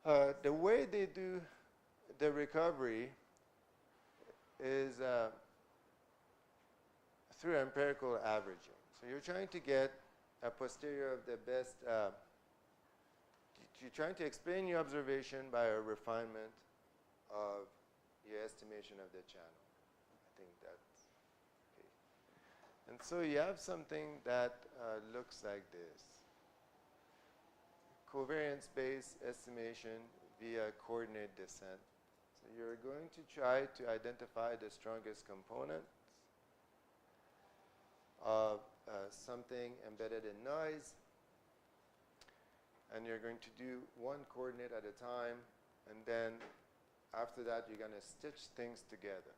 code. The way they do the recovery is through empirical averaging. So you're trying to get a posterior of the best, you're trying to explain your observation by a refinement of your estimation of the channel. I think that's okay. And so you have something that looks like this. Covariance-based estimation via coordinate descent. So you're going to try to identify the strongest components of something embedded in noise, and you're going to do one coordinate at a time, and then after that you're going to stitch things together.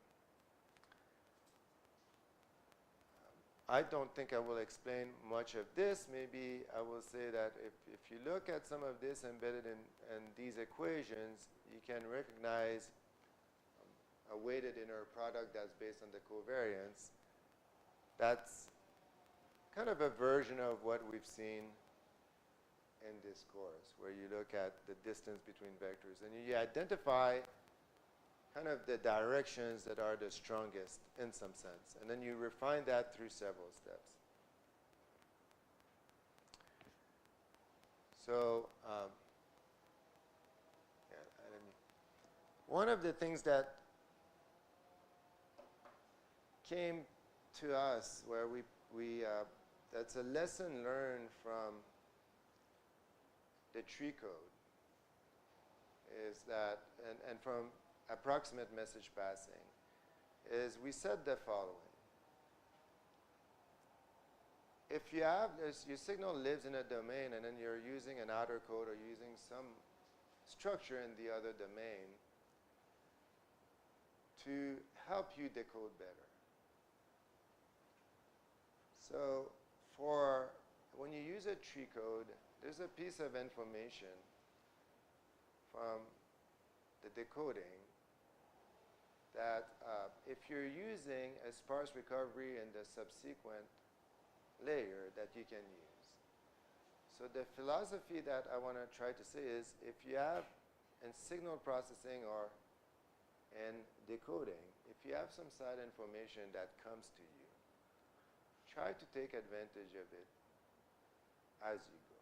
I don't think I will explain much of this. Maybe I will say that if you look at some of this embedded in these equations, you can recognize a weighted inner product that's based on the covariance. That's kind of a version of what we've seen in this course, where you look at the distance between vectors and you identify kind of the directions that are the strongest in some sense, and then you refine that through several steps. So one of the things that came to us where that's a lesson learned from the tree code is that, and from approximate message passing, is we said the following. If you have this, your signal lives in a domain and then you're using an outer code or using some structure in the other domain to help you decode better. So when you use a tree code, there's a piece of information from the decoding that if you're using a sparse recovery in the subsequent layer that you can use. So the philosophy that I want to try to say is if you have in signal processing or in decoding, if you have some side information that comes to you, try to take advantage of it as you go.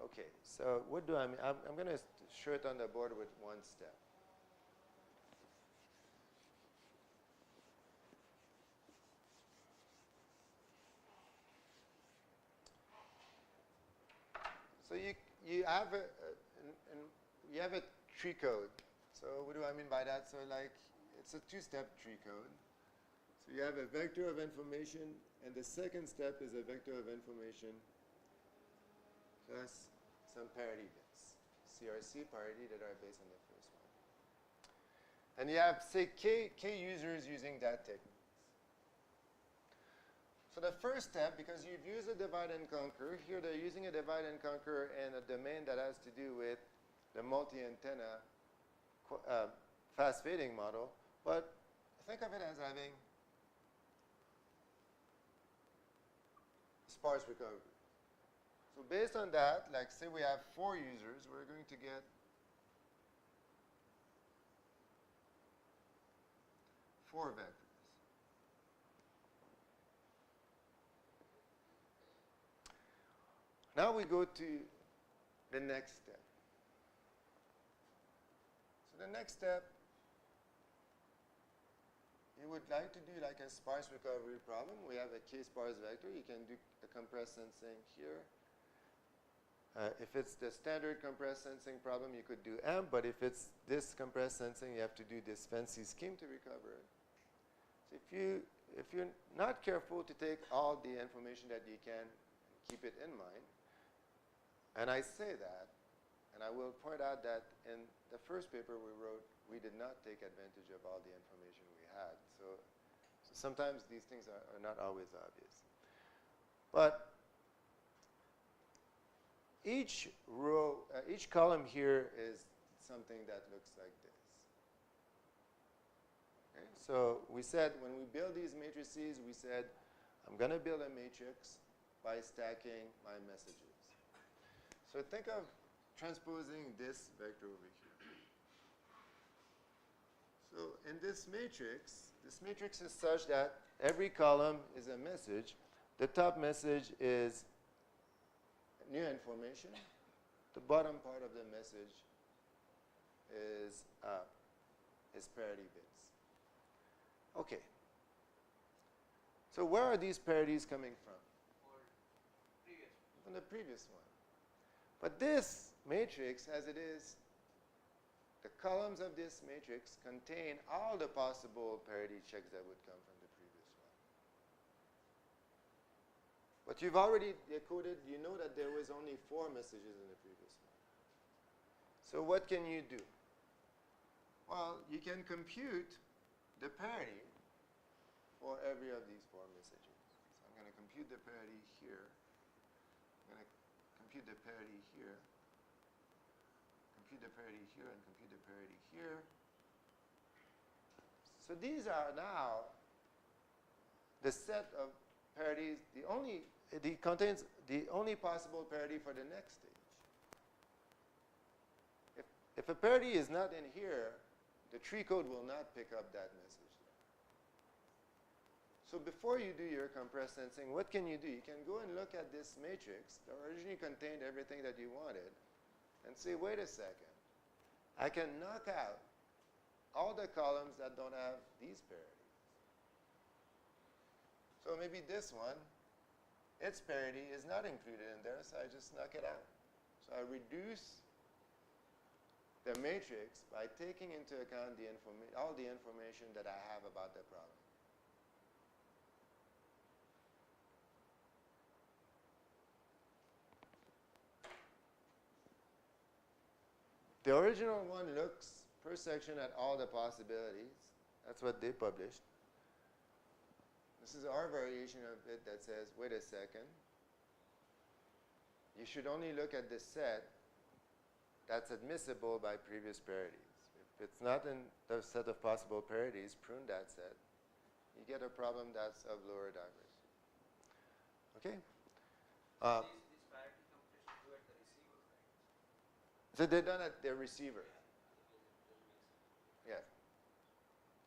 Okay, so what do I mean? I'm going to show it on the board with one step. So you have a tree code. So what do I mean by that? So like it's a two-step tree code. So you have a vector of information, and the second step is a vector of information plus some parity bits, CRC parity that are based on the first one. And you have, say, K users using that technique. So the first step, because you've used a divide and conquer, here they're using a divide and conquer in a domain that has to do with the multi-antenna fast fading model, but think of it as having sparse recovery. So based on that, like say we have 4 users, we're going to get 4 vectors. Now we go to the next step. So the next step, you would like to do like a sparse recovery problem. We have a k-sparse vector. You can do a compressed sensing here. If it's the standard compressed sensing problem, you could do M, but if it's this compressed sensing, you have to do this fancy scheme to recover it. So if you're not careful to take all the information that you can, keep it in mind, and I say that And I will point out that in the first paper we wrote, we did not take advantage of all the information we had. So sometimes these things are not always obvious. But each row, each column here is something that looks like this. Okay? So we said when we build these matrices, we said, I'm going to build a matrix by stacking my messages. So think of transposing this vector over here. So in this matrix is such that every column is a message. The top message is new information. The bottom part of the message is parity bits. Okay. So where are these parities coming from? From the previous one. But this matrix, as it is, the columns of this matrix contain all the possible parity checks that would come from the previous one. But you've already decoded, you know that there was only 4 messages in the previous one. So what can you do? Well, you can compute the parity for every of these 4 messages. So I'm going to compute the parity here. I'm going to compute the parity here. Compute the parity here and compute the parity here. So these are now the set of parities, it contains the only possible parity for the next stage. If a parity is not in here, the tree code will not pick up that message. So before you do your compressed sensing, what can you do? You can go and look at this matrix that originally contained everything that you wanted and say, wait a second, I can knock out all the columns that don't have these parities. So maybe this one, its parity is not included in there, so I just knock it out. So I reduce the matrix by taking into account all the information that I have about the problem. The original one looks per section at all the possibilities. That's what they published. This is our variation of it that says, wait a second, you should only look at the set that's admissible by previous parities. If it's not in the set of possible parities, prune that set. You get a problem that's of lower diversity. Okay? These parity computations do at the receiver, right? So they're done at their receiver. Yeah.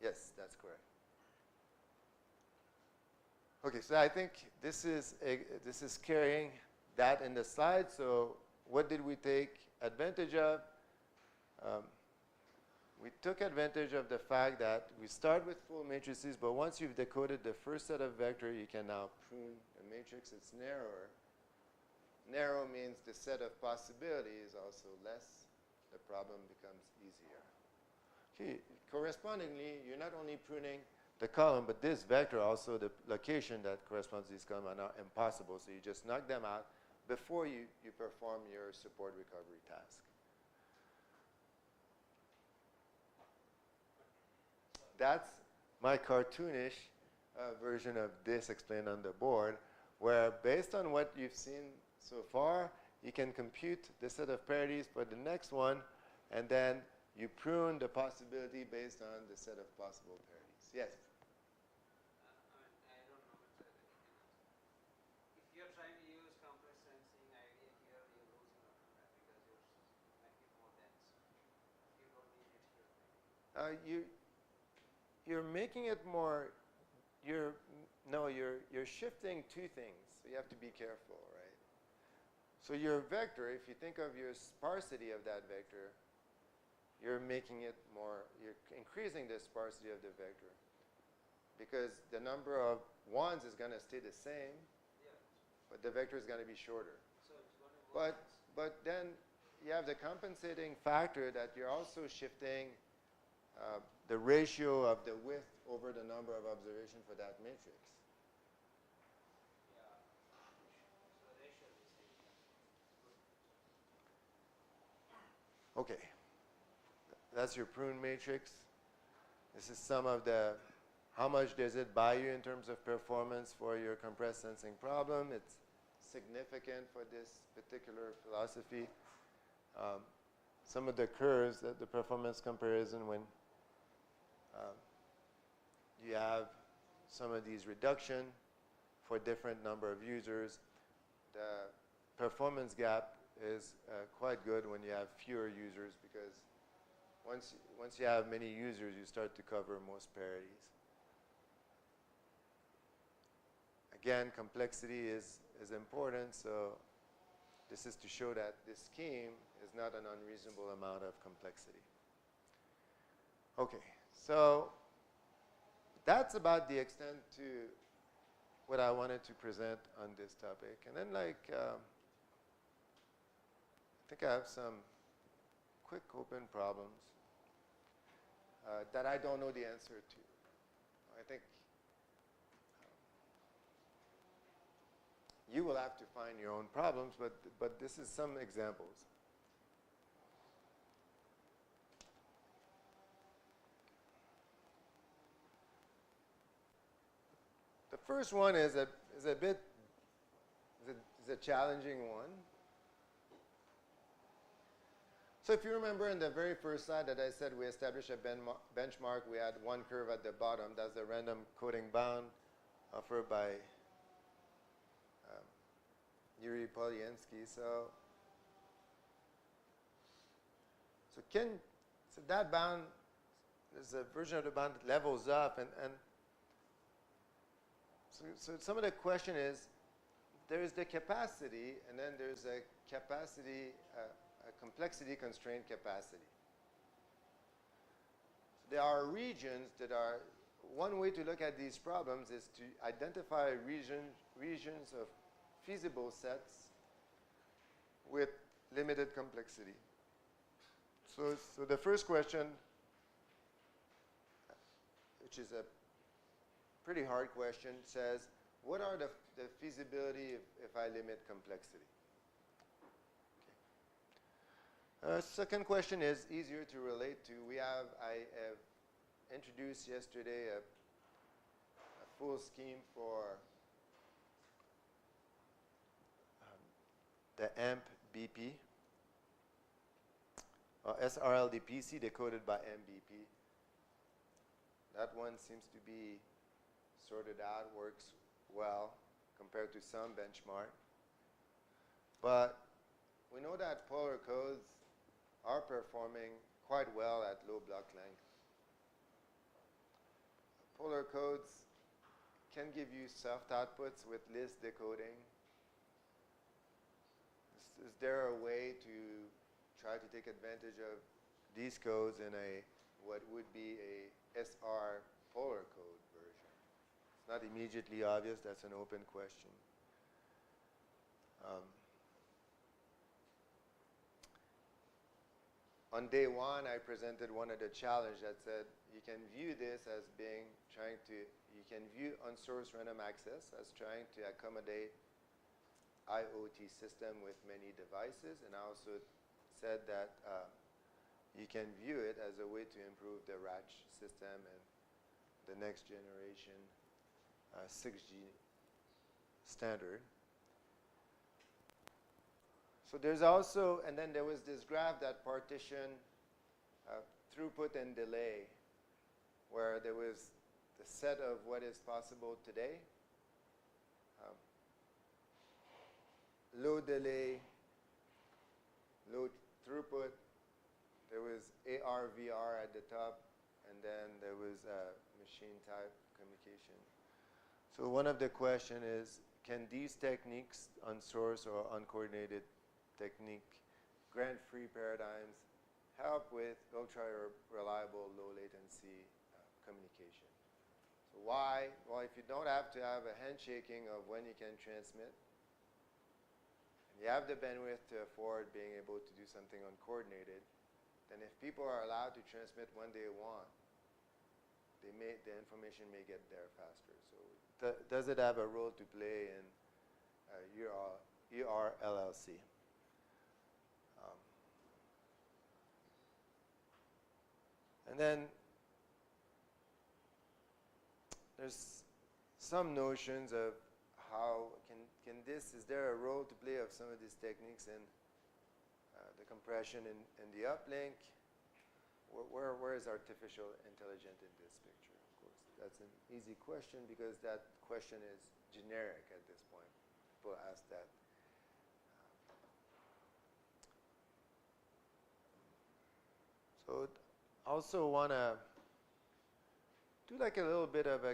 Yes, that's correct. Okay, so I think this is carrying that in the slide. So what did we take advantage of? We took advantage of the fact that we start with full matrices, but once you've decoded the first set of vector, you can now prune the matrix. It's narrower. Narrow means the set of possibilities is also less. The problem becomes easier. Okay. Correspondingly, you're not only pruning the column, but this vector also, the location that corresponds to these columns are now impossible. So you just knock them out before you perform your support recovery task. That's my cartoonish version of this explained on the board, where based on what you've seen so far, you can compute the set of parities for the next one, and then you prune the possibility based on the set of possible parities. Yes? I don't know whether you can answer. If you're trying to use compressed sensing idea here, you're losing out on that because you're making it more dense. You don't need it here. You're making it more. You're shifting 2 things. So you have to be careful, right? So your vector, if you think of your sparsity of that vector, you're making it more. You're increasing the sparsity of the vector because the number of ones is going to stay the same, but the vector is going to be shorter. So it's going to work. But then you have the compensating factor that you're also shifting the ratio of the width over the number of observation for that matrix. Yeah. So ratio is the same. Okay, that's your prune matrix. This is some of the, how much does it buy you in terms of performance for your compressed sensing problem. It's significant for this particular philosophy. Some of the curves, the performance comparison when you have some of these reduction for different number of users. The performance gap is quite good when you have fewer users, because once you have many users, you start to cover most parities. Again, complexity is important, so this is to show that this scheme is not an unreasonable amount of complexity. Okay, so that's about the extent to what I wanted to present on this topic. And then, like, I think I have some quick open problems that I don't know the answer to. I think you will have to find your own problems, but this is some examples. The first one is a challenging one. So if you remember in the very first slide that I said we established a benchmark, we had one curve at the bottom. That's the random coding bound offered by Yuri Polyansky. So that bound, there's a version of the bound that levels up, and so some of the question is, there is the capacity, and then there's a capacity, a complexity constraint capacity. There are regions that are, one way to look at these problems is to identify regions of feasible sets with limited complexity. So the first question, which is a pretty hard question, says, what are the feasibility if I limit complexity? Okay. Second question is easier to relate to. I have introduced yesterday a full scheme for the mBP, SRLDPC decoded by mBP. That one seems to be sorted out, works well compared to some benchmark. But we know that polar codes are performing quite well at low block length. Polar codes can give you soft outputs with list decoding. Is there a way to try to take advantage of these codes in what would be a SR polar code version? It's not immediately obvious. That's an open question. On day one, I presented one of the challenges that said you can view this as being you can view unsourced random access as trying to accommodate IoT system with many devices. And I also said that you can view it as a way to improve the RATCH system and the next generation 6G standard. So there's also, and then there was this graph that partitioned throughput and delay, where there was the set of what is possible today. Low delay, low throughput. There was AR, VR at the top, and then there was machine type communication. So one of the question is, can these techniques, unsourced or uncoordinated technique, grant-free paradigms, help with ultra-reliable, low-latency communication? So why? Well, if you don't have to have a handshaking of when you can transmit, and you have the bandwidth to afford being able to do something uncoordinated, then if people are allowed to transmit when they want, the information may get there faster. So does it have a role to play in URLLC? And then there's some notions of how is there a role to play of some of these techniques in the compression and the uplink? Where is artificial intelligence in this picture? Of course, that's an easy question because that question is generic at this point. People ask that. So I also want to do like a little bit of a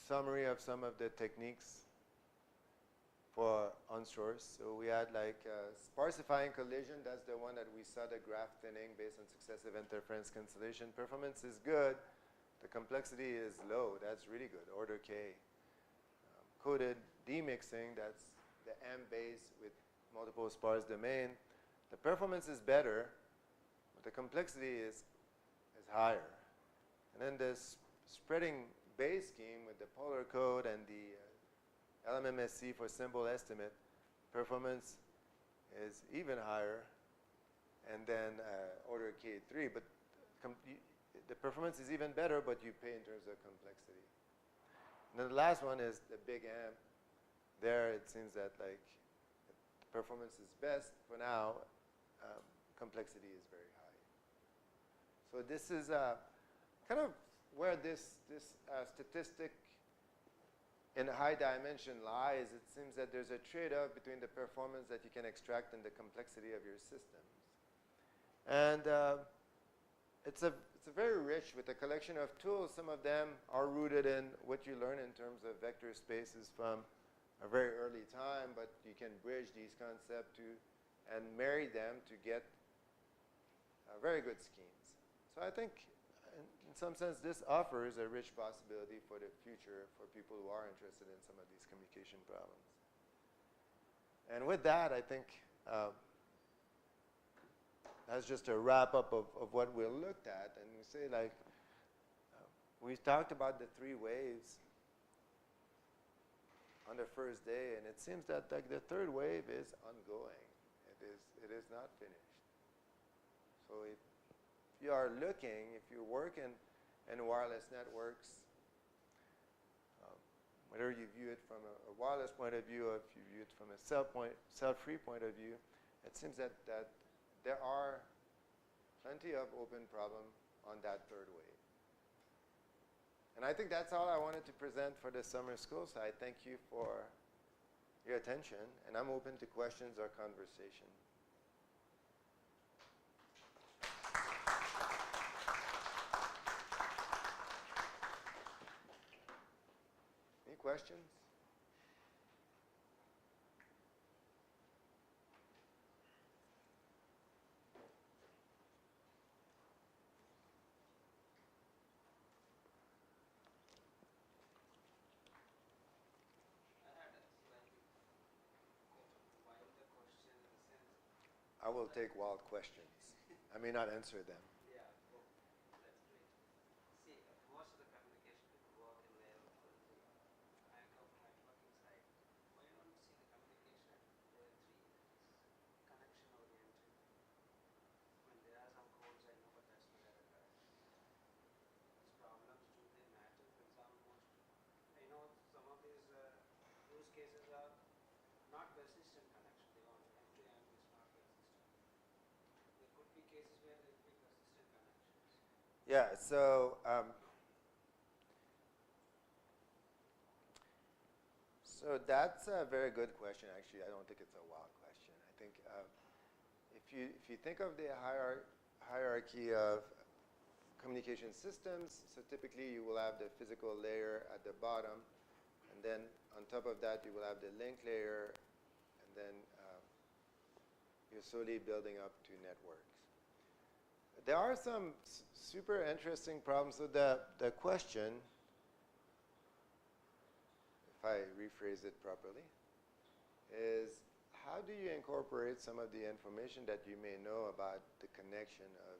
summary of some of the techniques for onshores. So we had like sparsifying collision. That's the one that we saw the graph thinning based on successive interference cancellation. Performance is good. The complexity is low. That's really good, order K. Coded demixing, that's the M base with multiple sparse domain. The performance is better, but the complexity is higher. And then this spreading base scheme with the polar code and the LMMSC for symbol estimate, performance is even higher, and then order K3. But the performance is even better, but you pay in terms of complexity. And then the last one is the big M. There it seems that like the performance is best for now. Complexity is very high. So this is kind of where this statistic in high dimension lies. It seems that there's a trade-off between the performance that you can extract and the complexity of your systems. And it's very rich with a collection of tools. Some of them are rooted in what you learn in terms of vector spaces from a very early time, but you can bridge these concepts and marry them to get very good schemes. So I think in some sense this offers a rich possibility for the future for people who are interested in some of these communication problems. And with that, I think that's just a wrap-up of what we looked at. And we say, like, we talked about the 3 waves on the first day, and it seems that like the third wave is ongoing. It is not finished. So if you are looking, if you work in wireless networks, whether you view it from a wireless point of view or if you view it from a cell-free point of view, it seems that there are plenty of open problems on that third wave. And I think that's all I wanted to present for the summer school. So I thank you for your attention, and I'm open to questions or conversation. Any questions? I will take wild questions. I may not answer them. Yeah, oh, that's great. See, most of the communication people work in layer 2 kind of networking side. Why don't you see the communication at layer 3 connection oriented? I mean, there are some codes I know, but that's not correct. These problems, do they matter? For example, I know some of these use cases are not persistent connection. They want M2M is not persistent. There could be cases where there will be persistent connections. Yeah, so that's a very good question. Actually, I don't think it's a wild question. I think if you think of the hierarchy of communication systems, so typically you will have the physical layer at the bottom, and then on top of that you will have the link layer, and then you're slowly building up to networks. There are some super interesting problems. So the question, if I rephrase it properly, is how do you incorporate some of the information that you may know about the connection of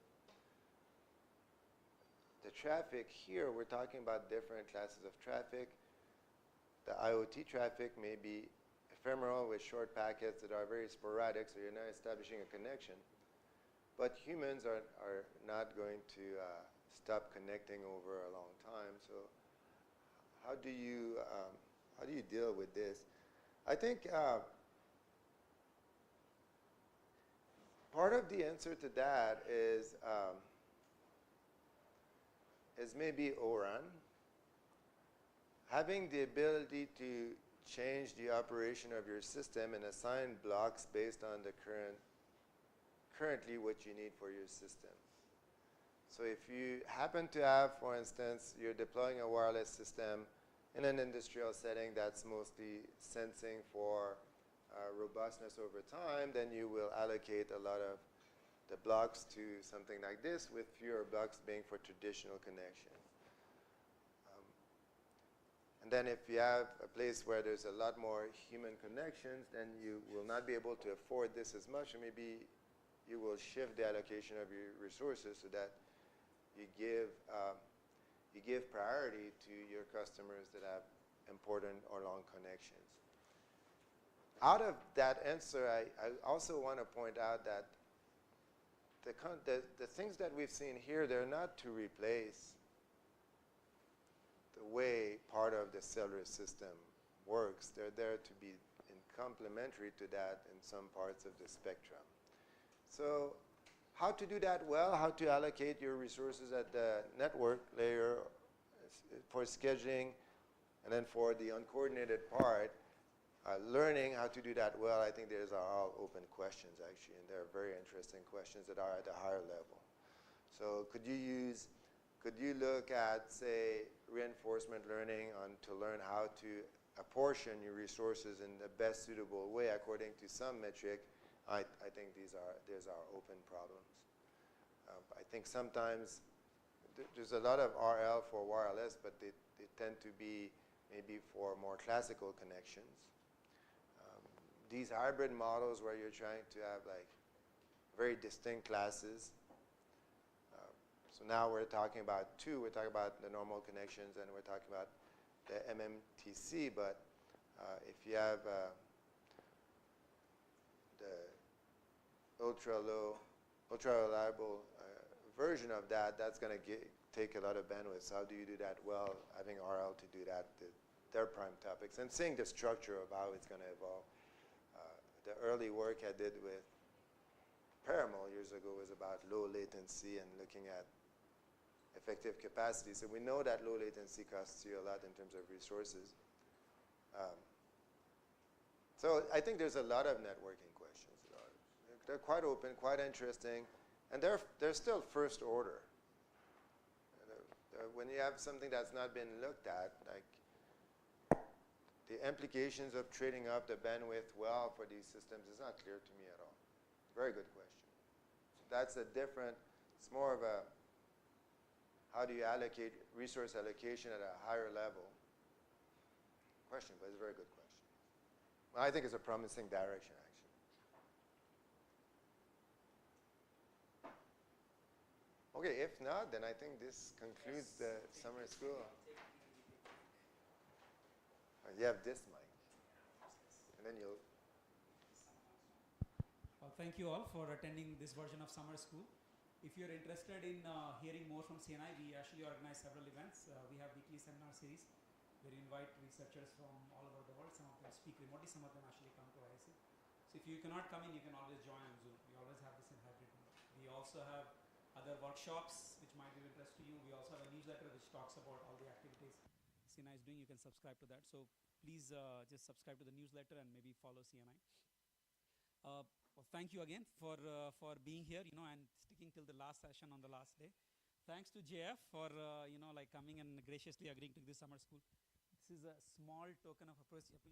the traffic? Here we're talking about different classes of traffic. The IoT traffic may be ephemeral with short packets that are very sporadic, so you're not establishing a connection. But humans are not going to stop connecting over a long time. So how do you deal with this? I think part of the answer to that is maybe ORAN. Having the ability to change the operation of your system and assign blocks based on the currently what you need for your system. So if you happen to have, for instance, you're deploying a wireless system in an industrial setting that's mostly sensing for robustness over time, then you will allocate a lot of the blocks to something like this, with fewer blocks being for traditional connection. And then if you have a place where there's a lot more human connections, then you will not be able to afford this as much, or maybe you will shift the allocation of your resources so that you give priority to your customers that have important or long connections. Out of that answer, I also want to point out that the things that we've seen here, they're not to replace the way part of the cellular system works. They're there to be complementary to that in some parts of the spectrum. So how to do that well, how to allocate your resources at the network layer for scheduling, and then for the uncoordinated part, learning how to do that well, I think these are all open questions, actually, and they're very interesting questions that are at a higher level. So could you look at, say, reinforcement learning to learn how to apportion your resources in the best suitable way according to some metric? I think these are open problems. I think sometimes there's a lot of RL for wireless, but they tend to be maybe for more classical connections. These hybrid models where you're trying to have like very distinct classes. So now we're talking about two. We're talking about the normal connections, and we're talking about the mMTC. But if you have the ultra reliable version of that, that's going to take a lot of bandwidth. So how do you do that well? Having RL to do that, they're prime topics. And seeing the structure of how it's going to evolve. The early work I did with Paramol years ago was about low latency and looking at effective capacity. So we know that low latency costs you a lot in terms of resources. So I think there's a lot of networking questions. They're quite open, quite interesting, and they're still first order. When you have something that's not been looked at, like the implications of trading up the bandwidth well for these systems is not clear to me at all. Very good question. That's a different, it's more of a, how do you allocate resource allocation at a higher level question, but it's a very good question. Well, I think it's a promising direction, actually. Okay, if not, then I think this concludes the summer school. You have this mic, and then you'll. Thank you all for attending this version of summer school. If you're interested in hearing more from CNI, we actually organize several events. We have weekly seminar series where we invite researchers from all over the world. Some of them speak remotely, some of them actually come to IIC. So if you cannot come in, you can always join on Zoom. We always have this in hybrid mode. We also have other workshops which might be of interest to you. We also have a newsletter which talks about all the activities CNI is doing. You can subscribe to that. So please just subscribe to the newsletter and maybe follow CNI. Well, thank you again for being here, and sticking till the last session on the last day. Thanks to JF for coming and graciously agreeing to this summer school. This is a small token of appreciation.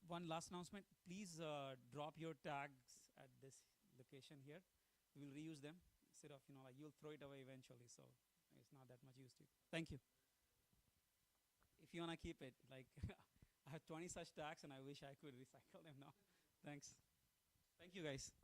One last announcement, please drop your tags at this location here. We will reuse them instead of, you'll throw it away eventually, so it's not that much use to it. Thank you. If you want to keep it, I have 20 such tags and I wish I could recycle them now. Thanks. Thank you, guys.